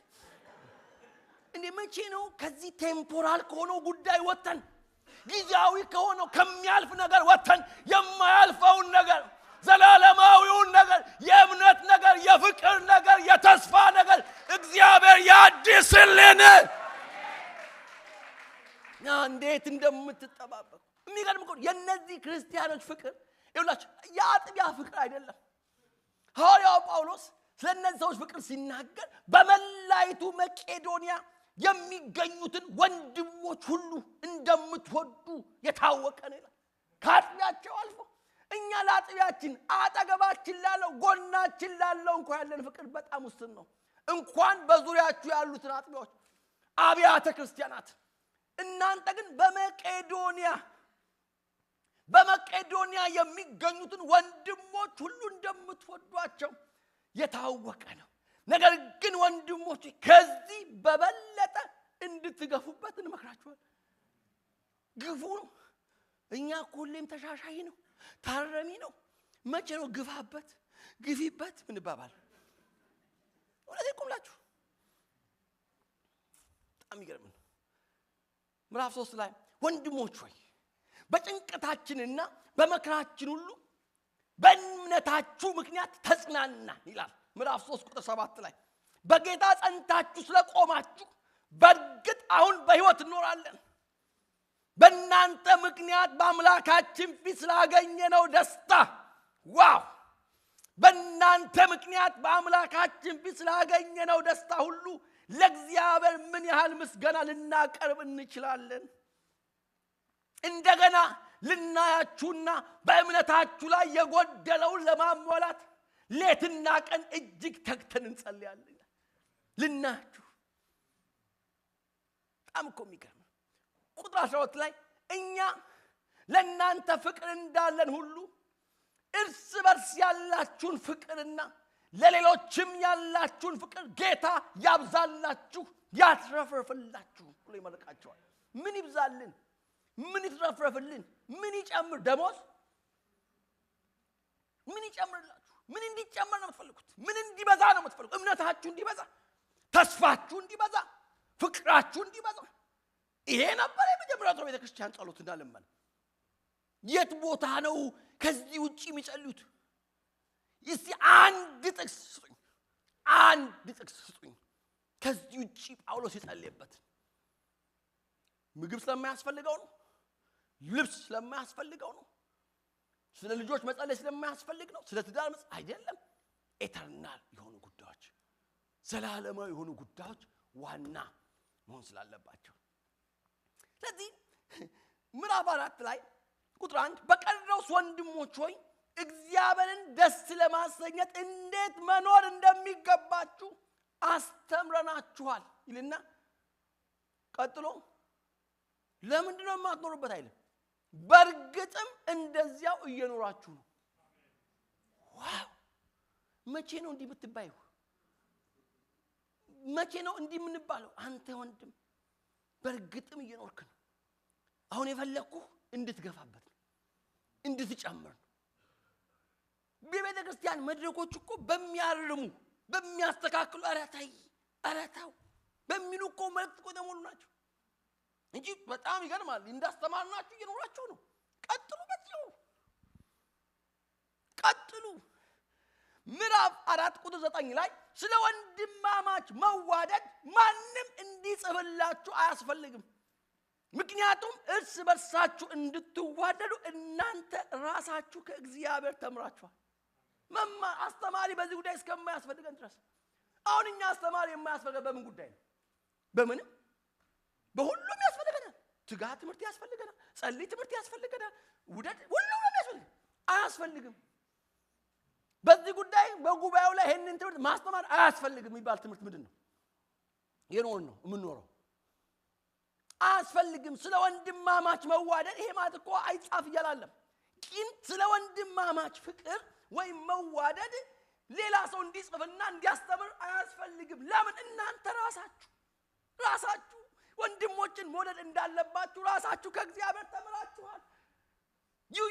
እንዴ መቼ ነው ከዚህ ቴምፖራል ከሆነው ጉዳይ ወተን ጊዜያዊ ከሆነው ከሚያልፍ ነገር ወተን የማያልፈውን ነገር ዘላለማዊውን ነገር የእምነት ነገር የፍቅር ነገር የተስፋ ነገር እግዚአብሔር ያድስልን እንዴት እንደምትጠባበቁ የሚገርም እኮ የነዚህ ክርስቲያኖች ፍቅር ይኸውላችሁ ያጥቢያ ፍቅር አይደለም ሐዋርያው ጳውሎስ ስለነዚህ ሰዎች ፍቅር ሲናገር በመላይቱ መቄዶንያ የሚገኙትን ወንድሞች ሁሉ እንደምትወዱ የታወቀ ነው ይላል ካጥቢያቸው አልፎ እኛ ለአጥቢያችን አጠገባችን ላለው ጎናችን ላለው እንኳን ያለን ፍቅር በጣም ውስን ነው እንኳን በዙሪያችሁ ያሉትን አጥቢያዎች አብያተ ክርስቲያናት እናንተ ግን በመቄዶንያ የሚገኙትን ወንድሞች ሁሉ እንደምትወዷቸው የታወቀ ነው ነገር ግን ወንድሞች ከዚህ በበለጠ እንድትገፉበት እንመክራችኋለን ግፉ ነው እኛ ሁሌም ተሻሻይ ነው ታረሚ ነው መቼ ነው ግፊበት ምን ባባል ወለዚህ ቆምላችሁ በጣም ይገርም ምዕራፍ 3 ላይ ወንድሞች ሆይ በጭንቀታችንና በመከራችን ሁሉ በእምነታችሁ ምክንያት ተጽናናን ይላል ምዕራፍ 3 ቁጥር 7 ላይ በጌታ ጸንታችሁ ስለቆማችሁ በእርግጥ አሁን በህይወት እንኖራለን በእናንተ ምክንያት በአምላካችን ፊት ስላገኘነው ደስታ ዋው በእናንተ ምክንያት በአምላካችን ፊት ስላገኘነው ደስታ ሁሉ ለእግዚአብሔር ምን ያህል ምስጋና ልናቀርብ እንችላለን እንደገና ልናያችሁና በእምነታችሁ ላይ የጎደለውን ለማሟላት ሌትና ቀን እጅግ ተግተን እንጸልያለን ልናያችሁ በጣም እኮ የሚገርም ቁጥር 12 ላይ እኛ ለእናንተ ፍቅር እንዳለን ሁሉ እርስ በርስ ያላችሁን ፍቅርና ለሌሎችም ያላችሁን ፍቅር ጌታ ያብዛላችሁ ያትረፍርፍላችሁ ብሎ ይመልካቸዋል ምን ይብዛልን ምን ይትረፍረፍልን ምን ይጨምር ደሞዝ ምን ይጨምርላችሁ ምን እንዲጨመር ነው የምትፈልጉት ምን እንዲበዛ ነው የምትፈልጉት እምነታችሁ እንዲበዛ ተስፋችሁ እንዲበዛ ፍቅራችሁ እንዲበዛ ይሄ ነበር የመጀመሪያው ቤተክርስቲያን ጸሎትና ልመና የት ቦታ ነው ከዚህ ውጪ የሚጸልዩት እስቲ አንድ ጥቅስ አንድ ጥቅስ ስጡኝ። ከዚህ ውጪ ጳውሎስ የጸለየበት ምግብ ስለማያስፈልገው ነው? ልብስ ስለማያስፈልገው ነው? ስለ ልጆች መጸለይ ስለማያስፈልግ ነው? ስለ ትዳር አይደለም። ኤተርናል የሆኑ ጉዳዮች፣ ዘላለማዊ የሆኑ ጉዳዮች ዋና መሆን ስላለባቸው። ስለዚህ ምዕራፍ 4 ላይ ቁጥር 1 በቀረውስ ወንድሞች ሆይ እግዚአብሔርን ደስ ለማሰኘት እንዴት መኖር እንደሚገባችሁ አስተምረናችኋል ይልና ቀጥሎ ለምንድን ነው የማትኖሩበት አይልም። በእርግጥም እንደዚያው እየኖራችሁ ነው። ዋው! መቼ ነው እንዲህ ብትባዩ? መቼ ነው እንዲህ የምንባለው? አንተ ወንድም በእርግጥም እየኖርክ ነው። አሁን የፈለግኩህ እንድትገፋበት ነው፣ እንድትጨምር ነው። በቤተ ክርስቲያን መድረኮች እኮ በሚያርሙ በሚያስተካክሉ አረታው በሚሉ እኮ መልእክት እኮ ተሞሉ ናቸው እንጂ በጣም ይገርማል። እንዳስተማርናችሁ እየኖራችሁ ነው። ቀጥሉ፣ በዚሁ ቀጥሉ። ምዕራፍ 4 ቁጥር 9 ላይ ስለ ወንድማማች መዋደድ ማንም እንዲጽፍላችሁ አያስፈልግም፣ ምክንያቱም እርስ በርሳችሁ እንድትዋደዱ እናንተ ራሳችሁ ከእግዚአብሔር ተምራችኋል። አስተማሪ በዚህ ጉዳይ እስከማያስፈልገን ድረስ አሁን እኛ አስተማሪ የማያስፈልገን በምን ጉዳይ ነው? በምንም በሁሉም ያስፈልገናል። ትጋት ትምህርት ያስፈልገናል። ጸልይ ትምህርት ያስፈልገናል። ውደድ ሁሉም ያስፈልገናል። አያስፈልግም በዚህ ጉዳይ በጉባኤው ላይ ይሄንን ትምህርት ማስተማር አያስፈልግም የሚባል ትምህርት ምንድን ነው? የኖር ነው የምንኖረው። አያስፈልግም። ስለ ወንድማማች መዋደድ ይሄ ማለት እኮ አይጻፍ እያላለም ግን ስለ ወንድማማች ፍቅር ወይ መዋደድ ሌላ ሰው እንዲጽፍና እንዲያስተምር አያስፈልግም። ለምን? እናንተ ራሳችሁ ወንድሞችን መውደድ እንዳለባችሁ ራሳችሁ ከእግዚአብሔር ተምራችኋል። you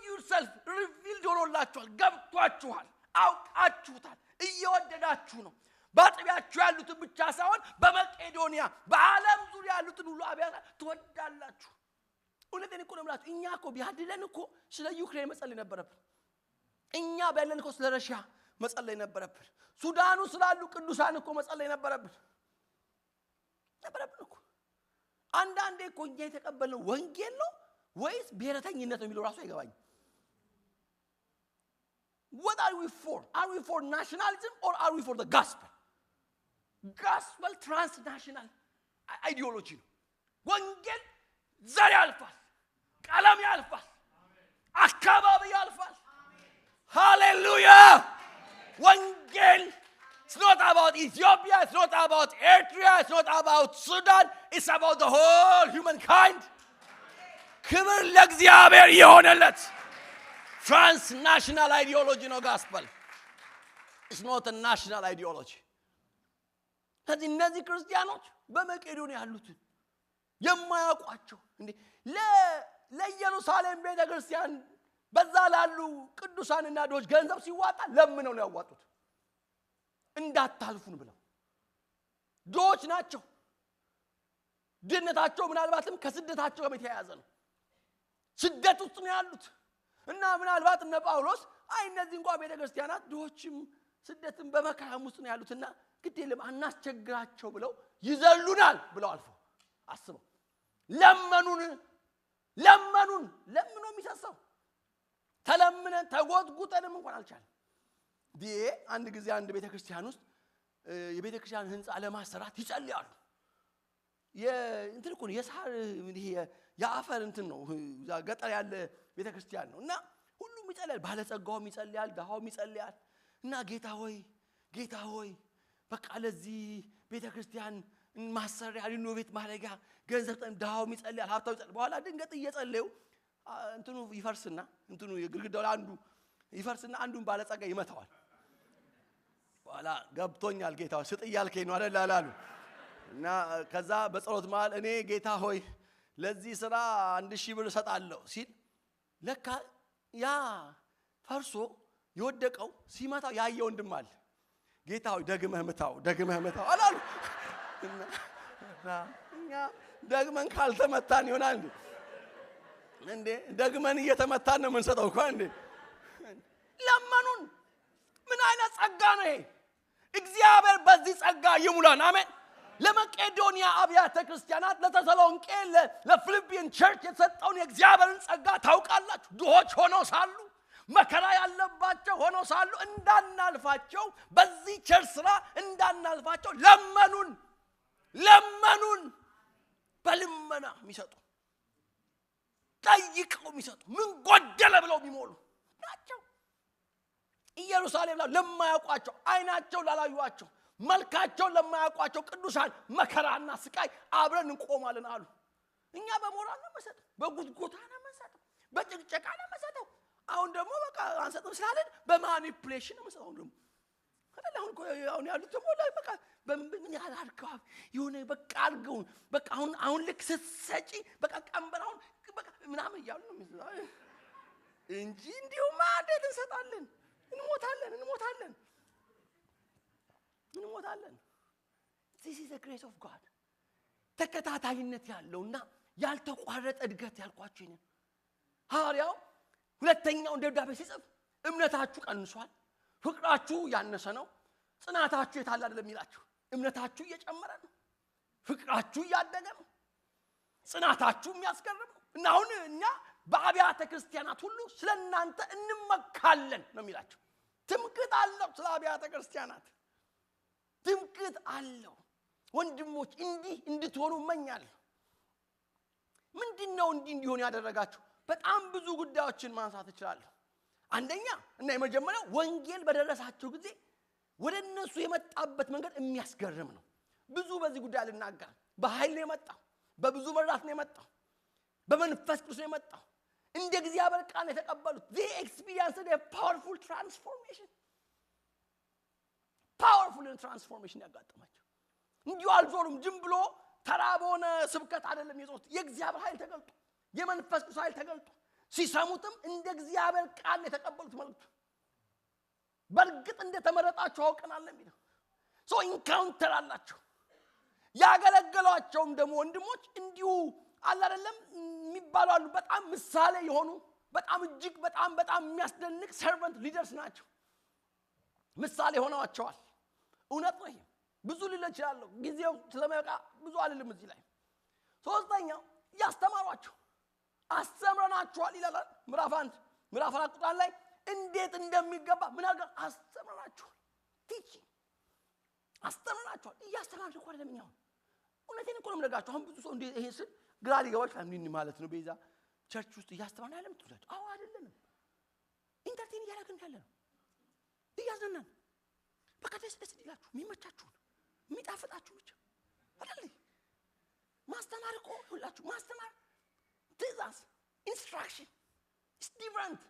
yourself revealed ሆኖላችኋል፣ ገብቷችኋል፣ አውቃችሁታል፣ እየወደዳችሁ ነው። በአጥቢያችሁ ያሉትን ብቻ ሳይሆን በመቄዶንያ በዓለም ዙሪያ ያሉትን ሁሉ አብያተ ትወዳላችሁ። እውነቴን እኮ ነው የምላችሁ። እኛ እኮ ቢያድለን እኮ ስለ ዩክሬን መጸለይ ነበረብን። እኛ ቢያድለን እኮ ስለ ረሽያ መጸለይ ነበረብን። ሱዳኑ ስላሉ ቅዱሳን እኮ መጸለይ ነበረብን እኮ። አንዳንዴ እኮ እኛ የተቀበልነው ወንጌል ነው ወይስ ብሔረተኝነት ነው የሚለው ራሱ አይገባኝም። What are we for? Are we for nationalism or are we for the gospel? Gospel transnational ideology ነው። ወንጌል ዘር ያልፋል፣ ቀለም ያልፋል፣ አካባቢ ያልፋል። ሃሌሉያ! ወንጌል it's not about Ethiopia, it's not about Eritrea, it's not about Sudan, it's about the whole humankind. ክብር ለእግዚአብሔር ይሁንለት። transnational ideology no gospel. It's not a national ideology. ስለዚህ እነዚህ ክርስቲያኖች በመቄዶንያ ያሉትን የማያውቋቸው እንዴ ለኢየሩሳሌም ቤተክርስቲያን በዛ ላሉ ቅዱሳንና ዶች ገንዘብ ሲዋጣ ለምነው ነው ያዋጡት እንዳታልፉን ብለው። ዶች ናቸው። ድነታቸው ምናልባትም ከስደታቸው ጋር የተያያዘ ነው። ስደት ውስጥ ነው ያሉት እና ምናልባት እነ ጳውሎስ እነዚህ እንኳን ቤተክርስቲያናት ዶችም ስደትም በመከራም ውስጥ ነው ያሉትና ግዴለም አናስቸግራቸው ብለው ይዘሉናል ብለው አስበው ለመኑን የሚሰሰው ተለምነን ተጎትጉተንም እንኳን አልቻለም። አንድ ጊዜ አንድ ቤተክርስቲያን ውስጥ የቤተክርስቲያን ህንጻ ለማሰራት ይጸልያሉ። እንትን እኮ ነው የሳር የአፈር እንትን ነው ገጠር ያለ ቤተክርስቲያን ነው እና ሁሉም ይጸልያል። ባለጸጋውም ይጸልያል፣ ደሃውም ይጸልያል። እና ጌታ ሆይ በቃ ለዚህ ቤተክርስቲያን ማሰሪያ ሪኖቬት ማድረጊያ ገንዘብ ደሃውም ይጸልያል፣ ሀብታው ይጸልያል። በኋላ ድንገት እየጸለዩ እንትኑ ይፈርስና እንትኑ የግድግዳው አንዱ ይፈርስና አንዱን ባለጸጋ ይመታዋል። በኋላ ገብቶኛል ጌታ ስጥ እያልከኝ ነው አይደል አላሉ። እና ከዛ በጸሎት መሃል እኔ ጌታ ሆይ ለዚህ ስራ 1000 ብር እሰጣለሁ ሲል ለካ ያ ፈርሶ የወደቀው ሲመታው ያየ ወንድም አለ። ጌታ ሆይ ደግመህ ምታው አላሉ። እና እኛ ደግመን ካልተመታን ይሆናል ደግመን እየተመታን ነው የምንሰጠው እንኳን ለመኑን። ምን አይነት ጸጋ ነው ይሄ? እግዚአብሔር በዚህ ጸጋ ይሙላን። አሜን። ለመቄዶንያ አብያተ ክርስቲያናት፣ ለተሰሎንቄ፣ ለፊልጵን ቸርች የተሰጠውን የእግዚአብሔርን ጸጋ ታውቃላችሁ። ድሆች ሆነው ሳሉ፣ መከራ ያለባቸው ሆነው ሳሉ እንዳናልፋቸው፣ በዚህ ቸርች ስራ እንዳናልፋቸው ለመኑን። በልመና የሚሰጡ፣ ጠይቀው የሚሰጡ፣ ምን ጎደለ ብለው የሚሞሉ ናቸው። ኢየሩሳሌም ላይ ለማያውቋቸው፣ አይናቸው ላላዩዋቸው፣ መልካቸው ለማያውቋቸው ቅዱሳን መከራና ስቃይ አብረን እንቆማለን አሉ። እኛ በሞራል ነው መሰጠው፣ በጉትጎታ ነው መሰጠው፣ በጭቅጨቃ ነው መሰጠው። አሁን ደግሞ በቃ አንሰጥም ስላለን በማኒፑሌሽን ነው መሰጠው። ደግሞ አሁን ያሉት ደግሞ በቃ በምን ያላልከው የሆነ በቃ አልገው በቃ አሁን ልክ ስትሰጪ በቃ ቀንበራውን በቃ ምናምን እያሉ ነው እንጂ እንዲሁማ እንዴት እንሰጣለን? እንሞታለን። This is the grace of God. ተከታታይነት ያለውና ያልተቋረጠ እድገት ያልኳችሁ ነው። ሐዋርያው ሁለተኛው ደብዳቤ ሲጽፍ እምነታችሁ ቀንሷል፣ ፍቅራችሁ ያነሰ ነው፣ ጽናታችሁ የታለ አይደለም ይላችሁ። እምነታችሁ እየጨመረ ነው፣ ፍቅራችሁ እያደገ ነው፣ ጽናታችሁ የሚያስገርም ነው። እና አሁን እኛ በአብያተ ክርስቲያናት ሁሉ ስለናንተ እንመካለን ነው የሚላችሁ። ትምክህት አለው ስለ አብያተ ክርስቲያናት ትምክህት አለው። ወንድሞች እንዲህ እንድትሆኑ እመኛለሁ። ምንድነው እንዲሆን ያደረጋችሁ? በጣም ብዙ ጉዳዮችን ማንሳት እችላለሁ። አንደኛ እና የመጀመሪያው ወንጌል በደረሳቸው ጊዜ ወደ እነሱ የመጣበት መንገድ የሚያስገርም ነው። ብዙ በዚህ ጉዳይ ልናገር። በኃይል ነው የመጣው፣ በብዙ መራት ነው የመጣው፣ በመንፈስ ቅዱስ ነው የመጣው። እንደ እግዚአብሔር ቃል የተቀበሉት they experienced a powerful transformation ያጋጠማቸው። እንዲሁ አልዞሩም። ዝም ብሎ ተራ በሆነ ስብከት አይደለም የዞሩት። የእግዚአብሔር ኃይል ተገልጦ፣ የመንፈስ ቅዱስ ኃይል ተገልጦ ሲሰሙትም እንደ እግዚአብሔር ቃል የተቀበሉት መልእክቱ በእርግጥ እንደተመረጣቸው አውቀናል የሚለው ሶ ኢንካውንተር አላቸው። ያገለገሏቸውም ደግሞ ወንድሞች እንዲሁ አለ አይደለም የሚባሉ አሉ። በጣም ምሳሌ የሆኑ በጣም እጅግ በጣም የሚያስደንቅ ሰርቨንት ሊደርስ ናቸው። ምሳሌ ሆነዋቸዋል። እውነት ነው። ይሄ ብዙ ሊል ይችላል፣ ጊዜው ስለማይበቃ ብዙ አልልም እዚህ ላይ። ሶስተኛው ያስተማሯቸው አስተምረናቸዋል ይላል ምዕራፍ 1 ምዕራፍ 4 ቁጥር ላይ እንዴት እንደሚገባ ምን አድርገን አስተምረናቸዋል። ቲቺንግ አስተምረናቸዋል። እያስተማራችሁ አይደለም እኛው እውነቴን እኮ ነው የምነግራችሁ። አሁን ብዙ ሰው እንደ ይሄ ስል ግራ ሊገባው ይችላል። ምን ማለት ነው? ቤዛ ቸርች ውስጥ እያስተማርን ያለም ትውላችሁ? አዎ አይደለም። ኢንተርቴን እያደረግን ያለ ነው፣ እያዝናናን በቃ ደስ ይላችሁ፣ የሚመቻችሁ የሚጣፍጣችሁ ብቻ አይደል? ማስተማር እኮ ሁላችሁ ማስተማር ትእዛዝ ኢንስትራክሽን is different።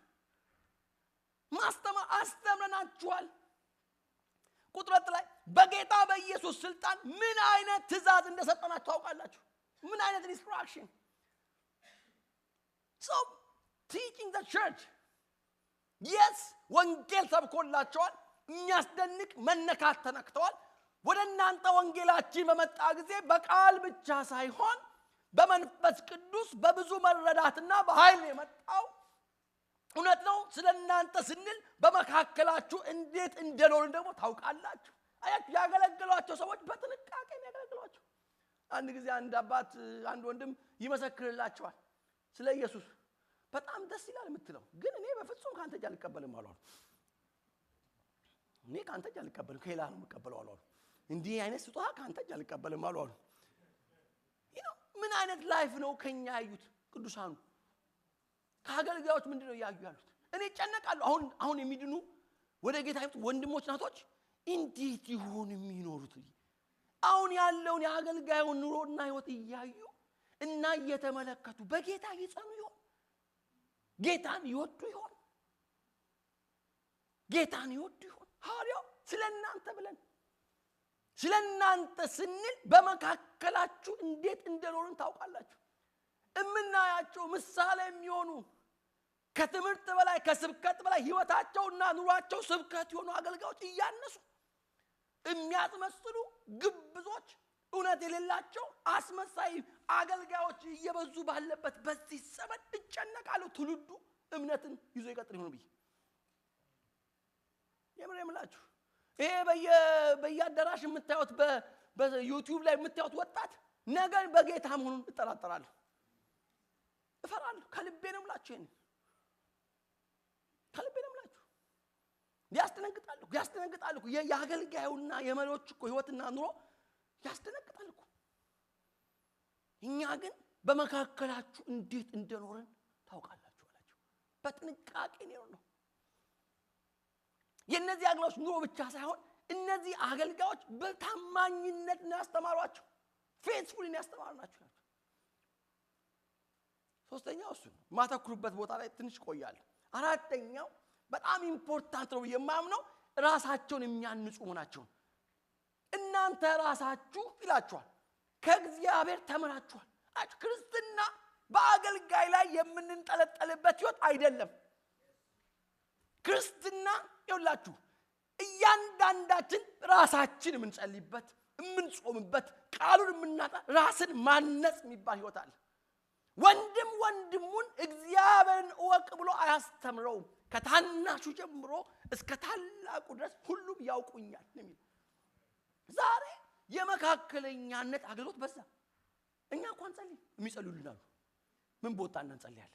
ማስተማር አስተምረናችኋል። ቁጥረት ላይ በጌታ በኢየሱስ ስልጣን ምን አይነት ትእዛዝ እንደሰጠናችሁ ታውቃላችሁ። ምን አይነት ኢንስትራክሽን። so teaching the church yes ወንጌል ሰብኮላቸዋል። የሚያስደንቅ መነካት ተነክተዋል። ወደ እናንተ ወንጌላችን በመጣ ጊዜ በቃል ብቻ ሳይሆን በመንፈስ ቅዱስ በብዙ መረዳትና በኃይል የመጣው እውነት ነው። ስለናንተ ስንል በመካከላችሁ እንዴት እንደኖርን ደግሞ ታውቃላችሁ። አያችሁ፣ ያገለግሏቸው ሰዎች በጥንቃቄ ነው ያገለግሏቸው። አንድ ጊዜ አንድ አባት አንድ ወንድም ይመሰክርላቸዋል ስለ ኢየሱስ። በጣም ደስ ይላል የምትለው ግን እኔ በፍጹም ካንተ እጅ አልቀበልም አሉ። እኔ ካንተ እጅ አልቀበልም ከሌላ ነው የምቀበለው አሉ። እንዲህ አይነት ስጦታ ካንተ እጅ አልቀበልም አሉ። ምን አይነት ላይፍ ነው ከኛ ያዩት ቅዱሳኑ? ከአገልጋዮች ምንድነው ያዩ ያሉት? እኔ ጨነቃለሁ። አሁን የሚድኑ ወደ ጌታ ይመጡ ወንድሞች ናቶች እንዴት ይሆን የሚኖሩት? አሁን ያለውን የአገልጋዩን ኑሮና ህይወት እያዩ እና እየተመለከቱ በጌታ ይጸኑ ይሆን? ጌታን ይወዱ ይሆን? ጌታን ይወዱ ይሆን? ሐዋርያው ስለናንተ ብለን ስለናንተ ስንል በመካከላችሁ እንዴት እንደኖርን ታውቃላችሁ። እምናያቸው ምሳሌ የሚሆኑ ከትምህርት በላይ ከስብከት በላይ ህይወታቸውና ኑሯቸው ስብከት የሆኑ አገልጋዮች እያነሱ የሚያስመስሉ ግብዞች፣ እውነት የሌላቸው አስመሳይ አገልጋዮች እየበዙ ባለበት በዚህ ዘመን እጨነቃለሁ ትውልዱ እምነትን ይዞ ይቀጥል ይሆን ብዬ። የምላችሁ ይሄ በየአዳራሽ የምታዩት በዩቲዩብ ላይ የምታዩት ወጣት ነገር በጌታ መሆኑን እጠራጠራለሁ፣ እፈራለሁ። ከልቤ ነው የምላችሁ። ከልቤ ነው የምላችሁ። ያስደነግጣሉ። የአገልጋዩና የመሪዎች እኮ ህይወትና ኑሮ ያስደነግጣል እኮ። እኛ ግን በመካከላችሁ እንዴት እንደኖርን ታውቃላችሁ አላችሁ። በጥንቃቄ ነው። የነዚህ አገልጋዮች ኑሮ ብቻ ሳይሆን እነዚህ አገልጋዮች በታማኝነት ነው ያስተማሯቸው፣ ፌስፉሊ ነው ያስተማሩናቸው። ሶስተኛው እሱ ማተኩሩበት ቦታ ላይ ትንሽ ቆያለሁ። አራተኛው በጣም ኢምፖርታንት ነው የማምነው ራሳቸውን የሚያንጹ ሆናቸው። እናንተ ራሳችሁ ይላችኋል ከእግዚአብሔር ተምራችኋል። ክርስትና በአገልጋይ ላይ የምንንጠለጠልበት ህይወት አይደለም። ክርስትና ይውላችሁ እያንዳንዳችን ራሳችን የምንጸልይበት የምንጾምበት ቃሉን የምናጣ ራስን ማነጽ የሚባል ህይወት አለ። ወንድም ወንድሙን እግዚአብሔርን እወቅ ብሎ አያስተምረውም። ከታናሹ ጀምሮ እስከ ታላቁ ድረስ ሁሉም ያውቁኛል የሚል ዛሬ የመካከለኛነት አገልግሎት በዛ። እኛ እንኳን ጸልይ የሚጸልዩልናሉ። ምን ቦታና እንጸልያለን?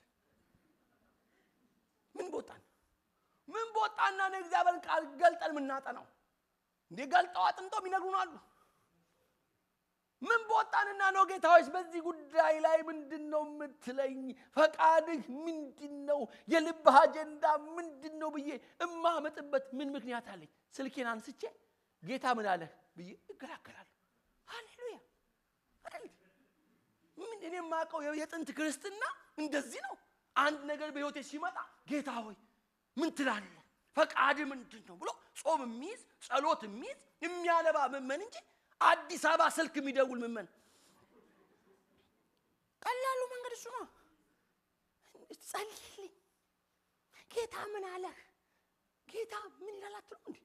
ምን ቦታና ነው እግዚአብሔርን ቃል ገልጠን የምናጠናው? እንዴ ገልጠው አጥንተው ይነግሩናሉ። ምን ቦታንና ነው ጌታ ሆይ በዚህ ጉዳይ ላይ ምንድነው የምትለኝ? ፈቃድህ ምንድነው? የልብህ አጀንዳ ምንድነው ብዬ እማመጥበት ምን ምክንያት አለኝ? ስልኬን አንስቼ ጌታ ምን አለ ብዬ እገራገራለሁ። ሃሌሉያ። ምን እኔ ማቀው የጥንት ክርስትና እንደዚህ ነው። አንድ ነገር በህይወቴ ሲመጣ ጌታ ሆይ ምን ትላለህ? ፈቃድ ምንድነው ብሎ ጾም የሚይዝ ጸሎት የሚይዝ የሚያለባ መመን እንጂ አዲስ አበባ ስልክ የሚደውል መመን ቀላሉ መንገድ እሱ ነው። ጸልይልኝ ጌታ ምን አለህ? ጌታ ምን ይላል አትሉ እንዴ?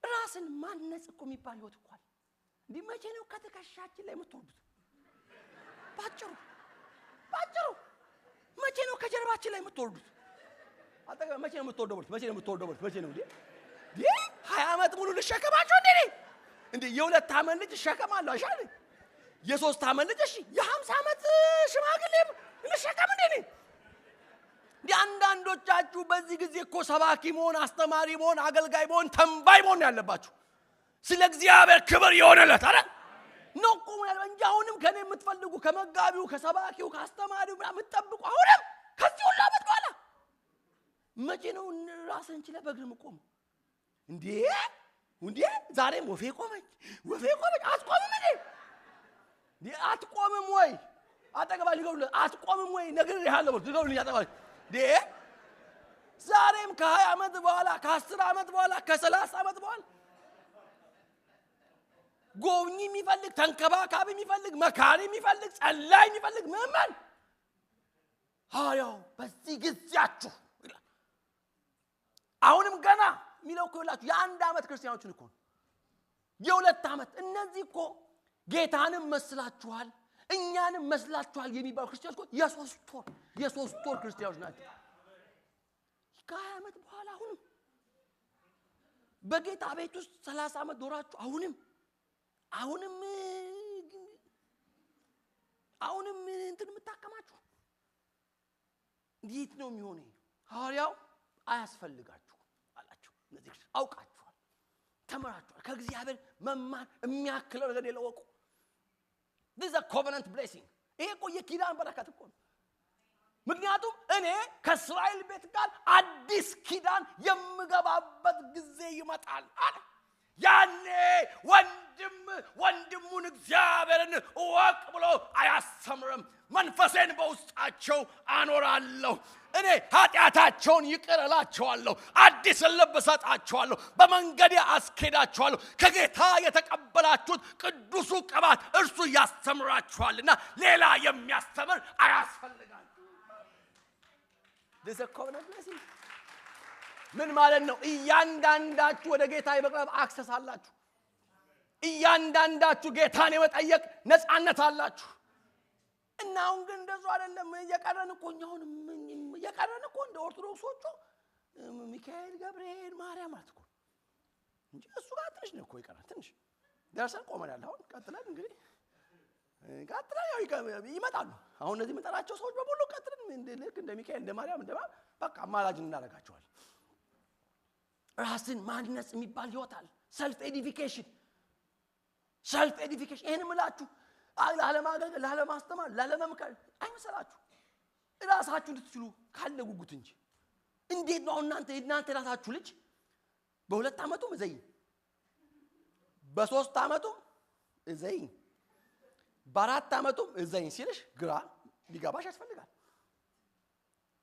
ራስን ማነጽ እኮ የሚባል ህይወት እኮ አለ። እንዴ መቼ ነው ከትከሻችን ላይ የምትወርዱት? ባጭሩ መቼ ነው ከጀርባችን ላይ የምትወርዱት? አጠገብ መቼ ነው የምትወርደው? መቼ ነው እንዴ? 20 ዓመት ሙሉ ልሸከማቸው እንዴ? የሁለት ዓመት ልጅ እሸከማለሁ አይሻል? የ3 ዓመት ልጅ እሺ፣ የ50 ዓመት ሽማግሌ ልሸከም እንዴ? አንዳንዶቻችሁ በዚህ ጊዜ እኮ ሰባኪ መሆን፣ አስተማሪ መሆን፣ አገልጋይ መሆን፣ ተንባይ መሆን ያለባችሁ ስለ እግዚአብሔር ክብር ይሆነለት አይደል? ነው ቆም ያለው እንጂ አሁንም ከኔ የምትፈልጉ ከመጋቢው ከሰባኪው ከአስተማሪው የምትጠብቁ አሁንም ከዚህ ሁሉ ዓመት በኋላ መቼ ነው ራስን ችለ በእግር መቆም? እንዴ ዛሬም ወፌ ቆመች አትቆምም እንዴ? አትቆምም ወይ? አጠገባ ሊገውል አትቆምም ወይ? ነገር ያለው ሊገውል ያጠባል እንዴ? ዛሬም ከ20 ዓመት በኋላ ከ10 ዓመት በኋላ ከ30 ዓመት በኋላ ጎብኚ የሚፈልግ ተንከባካቢ የሚፈልግ መካሪ የሚፈልግ ጸላይ የሚፈልግ ምእመን ሃያው በዚህ ጊዜያችሁ አሁንም ገና ሚለው እኮ ይላችሁ የአንድ ዓመት ክርስቲያኖችን እኮ የ2 ዓመት እነዚህ እኮ ጌታንም መስላችኋል እኛንም መስላችኋል የሚባሉ ክርስቲያኖች እኮ የ3 ወር ክርስቲያኖች ናቸው። ከ20 ዓመት በኋላ በጌታ ቤት ውስጥ 30 ዓመት ኖራችሁ አሁንም እንትን የምታከማችሁ እንዴት ነው የሚሆነው? ሐዋርያው አያስፈልጋችሁ አላችሁ። እነዚህ አውቃችኋል፣ ተመራችኋል። ከእግዚአብሔር መማር የሚያክለው ነገር የለውቁ። this is a covenant blessing። ይሄ እኮ የኪዳን በረከት እኮ ነው። ምክንያቱም እኔ ከእስራኤል ቤት ጋር አዲስ ኪዳን የምገባበት ጊዜ ይመጣል አለ። ያኔ ወንድሙን እግዚአብሔርን እወቅ ብሎ አያስተምርም። መንፈሴን በውስጣቸው አኖራለሁ። እኔ ኃጢአታቸውን ይቅር እላቸዋለሁ። አዲስ ልብ እሰጣቸዋለሁ። በመንገዴ አስኬዳቸዋለሁ። ከጌታ የተቀበላችሁት ቅዱሱ ቅባት እርሱ ያስተምራችኋልና ሌላ የሚያስተምር አያስፈልጋል። this is a covenant blessing። ምን ማለት ነው? እያንዳንዳችሁ ወደ ጌታ የመቅረብ አክሰስ አላችሁ። እያንዳንዳችሁ ጌታን የመጠየቅ ነፃነት አላችሁ። እናውን ግን እንደዛ አይደለም። የቀረን እኮ እንደ ኦርቶዶክሶቹ ሚካኤል ገብርኤል ማርያም አትኩ እንጂ እሱ ጋር ትንሽ ነው እኮ ይቀራል ትንሽ ደርሰን ቆመናል አሁን ቀጥለን እንግዲህ ያው ይመጣሉ አሁን እነዚህ መጠራቸው ሰዎች በሙሉ ቀጥለን ልክ እንደ ሚካኤል እንደ ማርያም እንደ በቃ አማላጅ እናደርጋቸዋለን ራስን ማንነጽ የሚባል ይወጣል ሰልፍ ኤዲፊኬሽን ይሄን ምላችሁ ለዓለማገልገል ለዓለማስተማር ለዓለመምከር አይመሰላችሁ ራሳችሁ እንድትችሉ ካለ ጉጉት እንጂ እንዴት ነው እናንተ ራሳችሁ ልጅ በ2 አመቱ እዘይ በ3 አመቱ እዘይ በ4 አመቱ እዘይ ሲልሽ ግራ ሊገባሽ ያስፈልጋል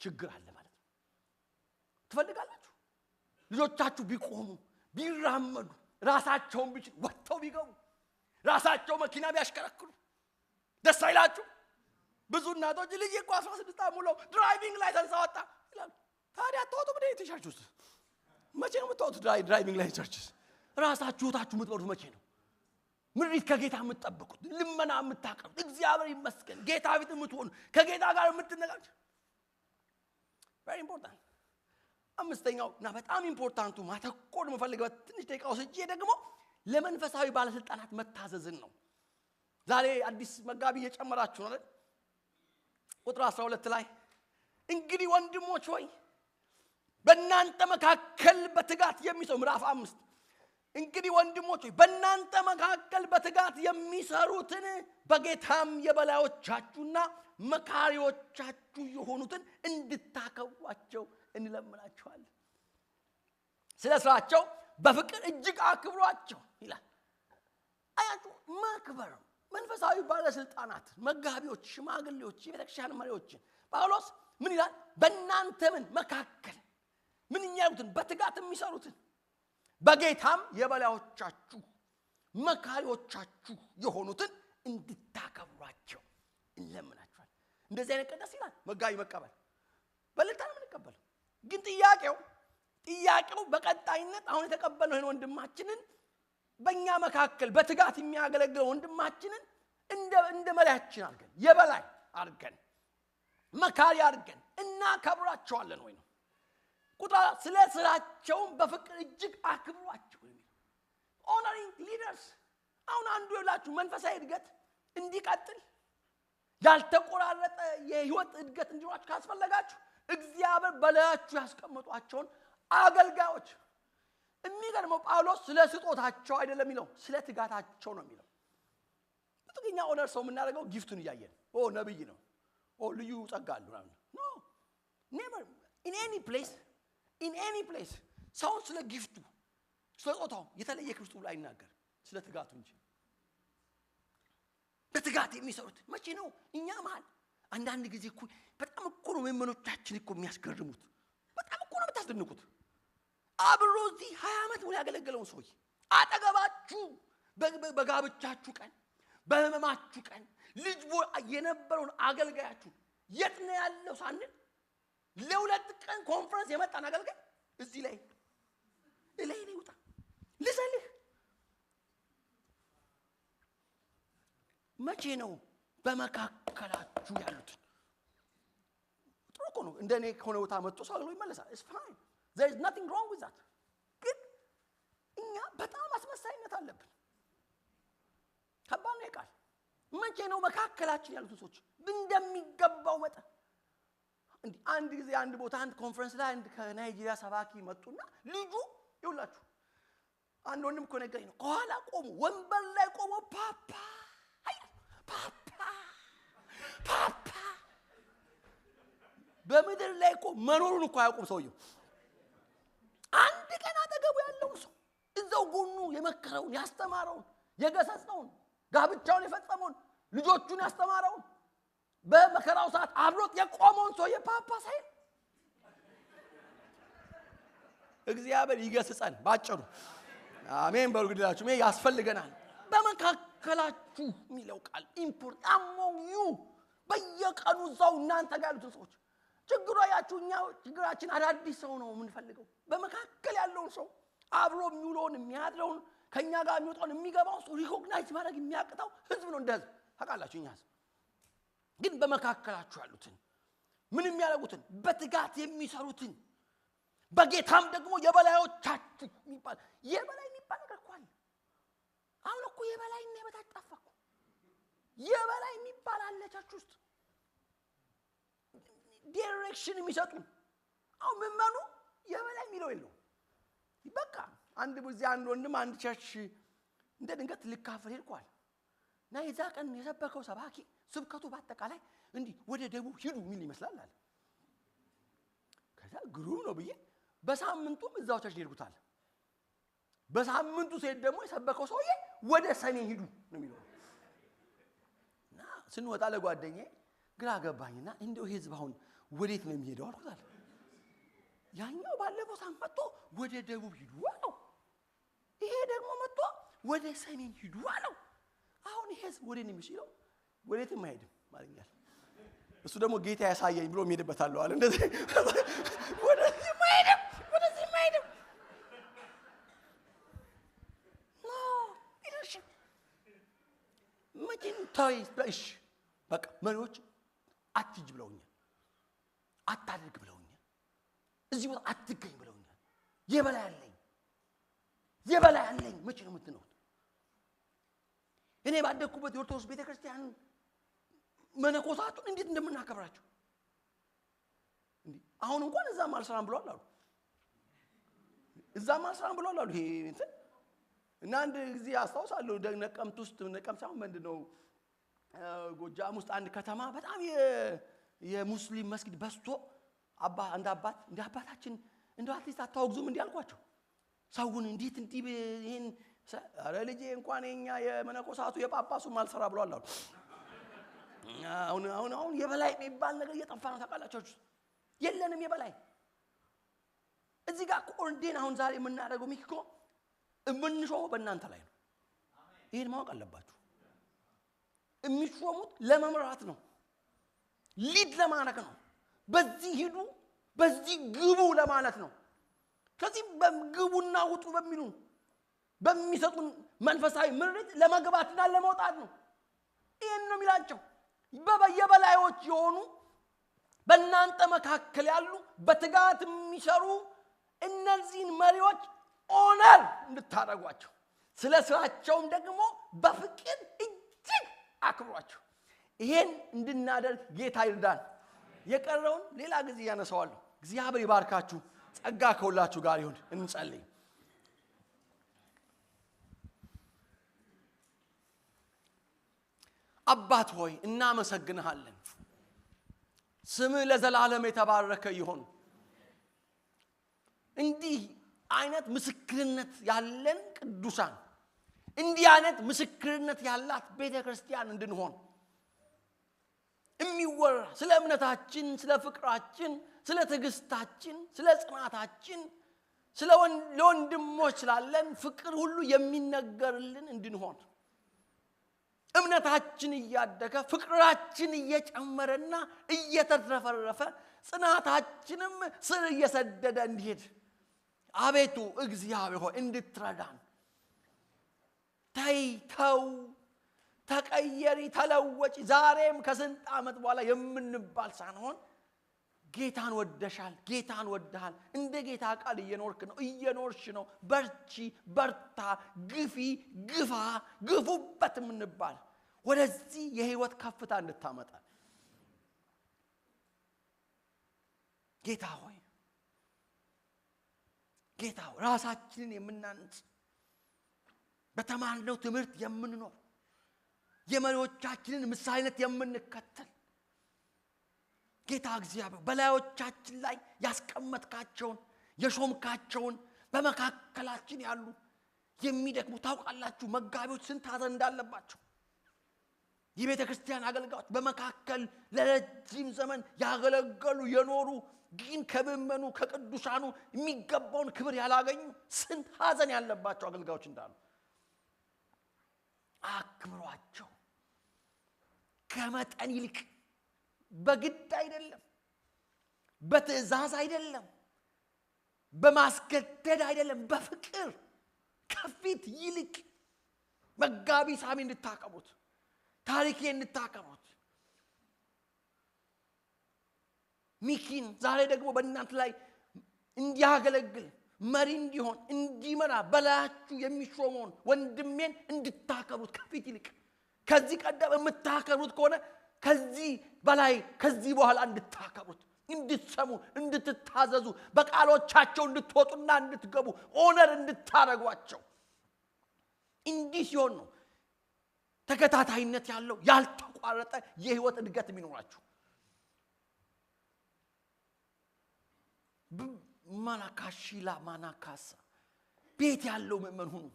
ችግር አለ ማለት ነው ትፈልጋላችሁ ልጆቻችሁ ቢቆሙ ቢራመዱ ራሳቸውን ቢችሉ ወጥተው ቢገቡ ራሳቸው መኪና ቢያሽከረክሩ ደስ አይላችሁ ብዙ እናቶች ልጅ እኮ 16 አመት ሙሉ ድራይቪንግ ላይሰንስ አወጣ ይላል ታዲያ ተወጡ ምን ይተሻችሁስ መቼ ነው የምትወጡት ድራይቪንግ ላይሰንስ ራሳችሁ ወጣችሁ የምትወጡት መቼ ነው ምሪት ከጌታ የምትጠብቁት ልመና የምታቀርቡ እግዚአብሔር ይመስገን ጌታ ቢት የምትሆኑ ከጌታ ጋር የምትነጋገሩ very important አምስተኛውና በጣም ኢምፖርታንቱ ማተኮር የምፈልገው ትንሽ ደቂቃው ስጄ ደግሞ ለመንፈሳዊ ባለስልጣናት መታዘዝን ነው ዛሬ አዲስ መጋቢ እየጨመራችሁ ነው አይደል ቁጥር 12 ላይ እንግዲህ ወንድሞች ሆይ በእናንተ መካከል በትጋት የሚሰሩ ምዕራፍ 5 እንግዲህ ወንድሞች ሆይ በእናንተ መካከል በትጋት የሚሰሩትን በጌታም የበላዮቻችሁና መካሪዎቻችሁ የሆኑትን እንድታከብሯቸው እንለምናችኋለን ስለ ስራቸው በፍቅር እጅግ አክብሯቸው ይላል አያችሁ ማክበር መንፈሳዊ ባለስልጣናት መጋቢዎች ሽማግሌዎች የቤተክርስቲያን መሪዎች ጳውሎስ ምን ይላል በእናንተ መካከል ምን ያሉትን በትጋት የሚሰሩትን በጌታም የበላዮቻችሁ መካሪዎቻችሁ የሆኑትን እንድታከብሯቸው እንለምናችኋለን እንደዚህ አይነት ቀደስ ይላል መጋቢ መቀበል በልታን ምን ይቀበል ግን ጥያቄው በቀጣይነት አሁን የተቀበልነው ይሄን ወንድማችንን በእኛ መካከል በትጋት የሚያገለግለው ወንድማችንን እንደ መሪያችን አድርገን የበላይ አድርገን መካሪ አድርገን እናከብራቸዋለን ወይ ነው ቁጥር ስለ ስራቸው በፍቅር እጅግ አክብሯቸው honoring leaders አሁን አንዱ ይላችሁ መንፈሳዊ እድገት እንዲቀጥል ያልተቆራረጠ የህይወት እድገት እንዲኖራችሁ ካስፈልጋችሁ እግዚአብሔር በላያችሁ ያስቀመጧቸውን አገልጋዮች የሚገርመው ጳውሎስ ስለ ስጦታቸው አይደለም የሚለው ስለ ትጋታቸው ነው የሚለው በጥቂኛ ኦነር ሰው የምናደርገው ጊፍቱን እያየን ነብይ ነው ልዩ ጸጋ አለው no never in any place ሰው ስለ ጊፍቱ ስለ ስጦታው የተለየ ክርስቱ ላይ ይናገር ስለ ትጋቱ እንጂ በትጋት የሚሰሩት መቼ ነው እኛ ማል አንዳንድ ጊዜ እኮ በጣም እኮ ነው መመኖቻችን እኮ የሚያስገርሙት በጣም እኮ ነው የምታስደንቁት አብሮዚ 20 አመት ሙሉ ያገለገለው ሰው አጠገባችሁ በጋብቻችሁ ቀን በህመማችሁ ቀን ልጅ የነበረውን አገልጋያችሁ የት ነው ያለው ሳንል ለሁለት ቀን ኮንፈረንስ የመጣን አገልጋይ እዚህ ላይ ይውጣ ልሰልህ መቼ ነው በመካከላችሁ ያሉት ጥሩ እኮ ነው እንደኔ ከሆነ ቦታ መጥቶ ሰው አገልግሎ ይመለሳል it's fine there is nothing wrong with that ግን እኛ በጣም አስመሳይነት አለብን ከባድ ነው ይቃል መቼ ነው መካከላችን ያሉት ሰዎች እንደሚገባው መጠን እንዴ አንድ ጊዜ አንድ ቦታ አንድ ኮንፈረንስ ላይ አንድ ከናይጄሪያ ሰባኪ መጡና ልጁ ይውላችሁ አንድ ወንድም እኮ ነገረኝ ነው ከኋላ ቆሞ ወንበር ላይ ቆሞ ፓፓ በመድር ላይ እኮ መኖሩን እኮ አያውቁም ሰውየው አንድ ቀን አጠገቡ ያለው ሰው እዛው ጎኑ የመከረውን ያስተማረውን የገሰጸውን ጋብቻውን የፈጸመውን ልጆቹን ያስተማረውን በመከራው ሰዓት አብሮት የቆመውን ሰው የፓፓ ሳይል እግዚአብሔር ይገስጸን ባጭሩ አሜን በርግዳችሁ ምን ያስፈልገናል በመካከላችሁ የሚለው ቃል ኢምፖርት among you በየቀኑ ዛው እናንተ ጋር ያሉት ሰዎች ችግራችን አዳዲስ ሰው ነው የምንፈልገው በመካከል ያለውን ሰው አብሮ የሚውለውን የሚያድረውን ከኛ ጋር የሚወጣውን የሚገባው ሰው ሪኮግናይዝ ማድረግ የሚያቅተው ህዝብ ነው እንደዚህ ታውቃላችሁ እኛ ግን በመካከላችሁ ያሉትን ምን የሚያደርጉትን በትጋት የሚሰሩትን በጌታም ደግሞ የበላዮቻችሁ የሚባል የበላይ የሚባል ነገር እኮ አለ። አሁን እኮ የበላይና የበታች ጠፋ እኮ። የበላይ የሚባል አለ ቸርች ውስጥ ዳይሬክሽን የሚሰጡን። አሁን ምመኑ የበላይ የሚለው የለው። በቃ አንድ ጊዜ አንድ ወንድም አንድ ቸርች እንደ ድንገት ሊካፈል ሄድኳል እና የዛ ቀን የሰበከው ሰባኪ ስብከቱ በአጠቃላይ እንዲህ ወደ ደቡብ ሂዱ የሚል ይመስላል አለ። ከዛ ግሩም ነው ብዬ በሳምንቱም እዛው ቸርች ሄድኩታል። በሳምንቱ ሴት ደግሞ የሰበከው ሰውዬ ወደ ሰሜን ሂዱ ነው የሚለው እና ስንወጣ ለጓደኛዬ ግራ ገባኝና እንደው ህዝብ አሁን ወዴት ነው የሚሄደው አልኩታል። ያኛው ባለፈው ሳምንት መጥቶ ወደ ደቡብ ሂዱ አለው። ይሄ ደግሞ መጥቶ ወደ ሰሜን ሂዱ አለው። አሁን ይሄ ህዝብ ወዴት ነው የሚሄደው? ወዴትም አይሄድም ማለኛል። እሱ ደግሞ ጌታ ያሳየኝ ብሎ የሚሄድበታል አለ። እንደዚህ ወደዚህ ማይሄድም ወደዚህ ማይሄድም ሊደርሺፕ መቼም ታይሽ በቃ መሪዎች አትጅ ብለውኛል፣ አታድርግ ብለውኛል፣ እዚህ ቦታ አትገኝ ብለውኛል። የበላይ አለኝ መቼ ነው የምትነው? እኔ ባደኩበት የኦርቶዶክስ ቤተክርስቲያን መነኮሳቱን እንዴት እንደምናከብራቸው እንዴ! አሁን እንኳን እዛም አልሰራም ብለዋል አሉ። ይሄ እንትን እና አንድ ጊዜ አስታውሳለሁ ነቀምት ውስጥ ነቀምት ሳይሆን ምንድነው ጎጃም ውስጥ አንድ ከተማ በጣም የሙስሊም መስጊድ በስቶ አንድ አባት እንደ አባታችን እንደው አትሊስት አታወግዙም እንዴ አልኳቸው። ሰውን እንዴት እንዴ ይሄን አረ ልጄ እንኳን የኛ የመነኮሳቱ የጳጳሱም አልሰራ ብለዋል አሉ። አሁን የበላይ የሚባል ነገር እየጠፋ ነው ታውቃላችሁ። የለንም የበላይ። እዚህ ጋር ኦርዲን አሁን ዛሬ የምናደርገው ሚኪኮ እምንሾመው በእናንተ ላይ ነው። ይሄን ማወቅ አለባችሁ። የሚሾሙት ለመምራት ነው፣ ሊድ ለማድረግ ነው፣ በዚህ ሂዱ በዚህ ግቡ ለማለት ነው። ከዚህ በግቡና ውጡ በሚሉን በሚሰጡን መንፈሳዊ ምሪት ለመግባትና ለመውጣት ነው። ይሄን ነው የሚላቸው። የበላዮች የሆኑ በእናንተ መካከል ያሉ በትጋት የሚሰሩ እነዚህን መሪዎች ኦነር እንድታደርጓቸው፣ ስለ ስራቸውም ደግሞ በፍቅር እጅግ አክብሯቸው። ይሄን እንድናደርግ ጌታ ይርዳን። የቀረውን ሌላ ጊዜ ያነሳዋለሁ። እግዚአብሔር ይባርካችሁ። ጸጋ ከሁላችሁ ጋር ይሁን። እንጸልይ። አባት ሆይ እናመሰግንሃለን። ስምህ ለዘላለም የተባረከ ይሁን። እንዲህ አይነት ምስክርነት ያለን ቅዱሳን፣ እንዲህ አይነት ምስክርነት ያላት ቤተክርስቲያን እንድንሆን የሚወራ ስለ እምነታችን፣ ስለ ፍቅራችን፣ ስለ ትዕግስታችን፣ ስለ ጽናታችን፣ ስለ ወንድሞች ስላለን ፍቅር ሁሉ የሚነገርልን እንድንሆን እምነታችን እያደገ ፍቅራችን እየጨመረና እየተረፈረፈ ጽናታችንም ስር እየሰደደ እንዲሄድ አቤቱ እግዚአብሔር ሆይ እንድትረዳን። ተው ተቀየሪ ተለወጪ ዛሬም ከስንት ዓመት በኋላ የምንባል ሳንሆን ጌታን ወደሻል፣ ጌታን ወደሃል፣ እንደ ጌታ ቃል እየኖርክ ነው፣ እየኖርሽ ነው። በርቺ፣ በርታ፣ ግፊ፣ ግፋ፣ ግፉበት የምንባል ወደዚህ የህይወት ከፍታ እንድታመጣ ጌታ ሆይ ራሳችንን የምናንጽ በተማርነው ትምህርት የምንኖር የመሪዎቻችንን ምሳሌነት የምንከተል ጌታ እግዚአብሔር በላዮቻችን ላይ ያስቀመጥካቸውን የሾምካቸውን በመካከላችን ያሉ የሚደክሙ ታውቃላችሁ። መጋቢዎች ስንት ሐዘን እንዳለባቸው የቤተ ክርስቲያን አገልጋዮች በመካከል ለረጅም ዘመን ያገለገሉ የኖሩ ግን ከበመኑ ከቅዱሳኑ የሚገባውን ክብር ያላገኙ ስንት ሐዘን ያለባቸው አገልጋዮች እንዳሉ አክብሯቸው። ከመጠን ይልቅ በግድ አይደለም፣ በትዕዛዝ አይደለም፣ በማስገደድ አይደለም፣ በፍቅር ከፊት ይልቅ መጋቢ ሳሚ እንድታቀቡት፣ ታሪኬ እንድታቀቡት፣ ሚኪን ዛሬ ደግሞ በእናንተ ላይ እንዲያገለግል መሪ እንዲሆን እንዲመራ በላያችሁ የሚሾመውን ወንድሜን እንድታከብሩት ከፊት ይልቅ ከዚህ ቀደም የምታከብሩት ከሆነ ከዚህ በላይ ከዚህ በኋላ እንድታከብሩት እንድትሰሙ እንድትታዘዙ በቃሎቻቸው እንድትወጡና እንድትገቡ ኦነር እንድታረጓቸው እንዲህ ሲሆን ነው ተከታታይነት ያለው ያልተቋረጠ የህይወት እድገት የሚኖራችሁ ማናካሺላ ማናካሳ ቤት ያለው ምእመን ሁኑ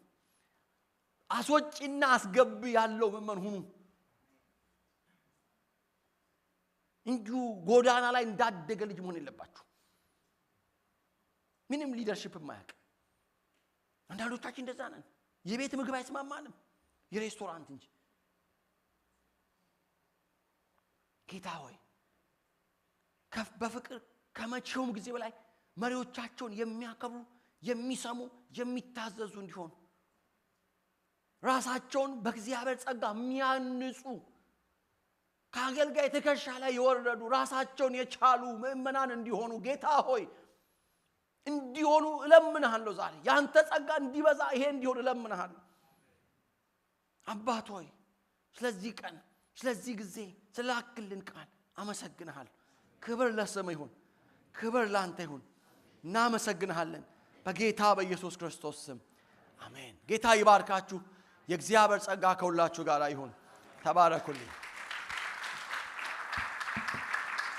አስወጪና አስገብ ያለው ምእመን ሁኑ እንዲሁ ጎዳና ላይ እንዳደገ ልጅ መሆን የለባችሁ ምንም ሊደርሺፕ ማያቅ አንዳንዶቻችን እንደዛ ነን የቤት ምግብ አይስማማንም የሬስቶራንት እንጂ ጌታ ሆይ በፍቅር ከመቼውም ጊዜ በላይ መሪዎቻቸውን የሚያከብሩ የሚሰሙ የሚታዘዙ እንዲሆኑ ራሳቸውን በእግዚአብሔር ጸጋ የሚያንጹ ከአገልጋይ ትከሻ ላይ የወረዱ ራሳቸውን የቻሉ ምእመናን እንዲሆኑ ጌታ ሆይ እንዲሆኑ እለምንሃለሁ ዛሬ ያንተ ጸጋ እንዲበዛ ይሄ እንዲሆን እለምንሃለሁ አባት ሆይ ስለዚህ ቀን ስለዚህ ጊዜ ስላክልን ቃል አመሰግንሃለሁ ክብር ለስምህ ይሁን ክብር ላንተ ይሁን እናመሰግንሃለን በጌታ በኢየሱስ ክርስቶስ ስም አሜን ጌታ ይባርካችሁ የእግዚአብሔር ጸጋ ከሁላችሁ ጋር ይሁን ተባረኩልኝ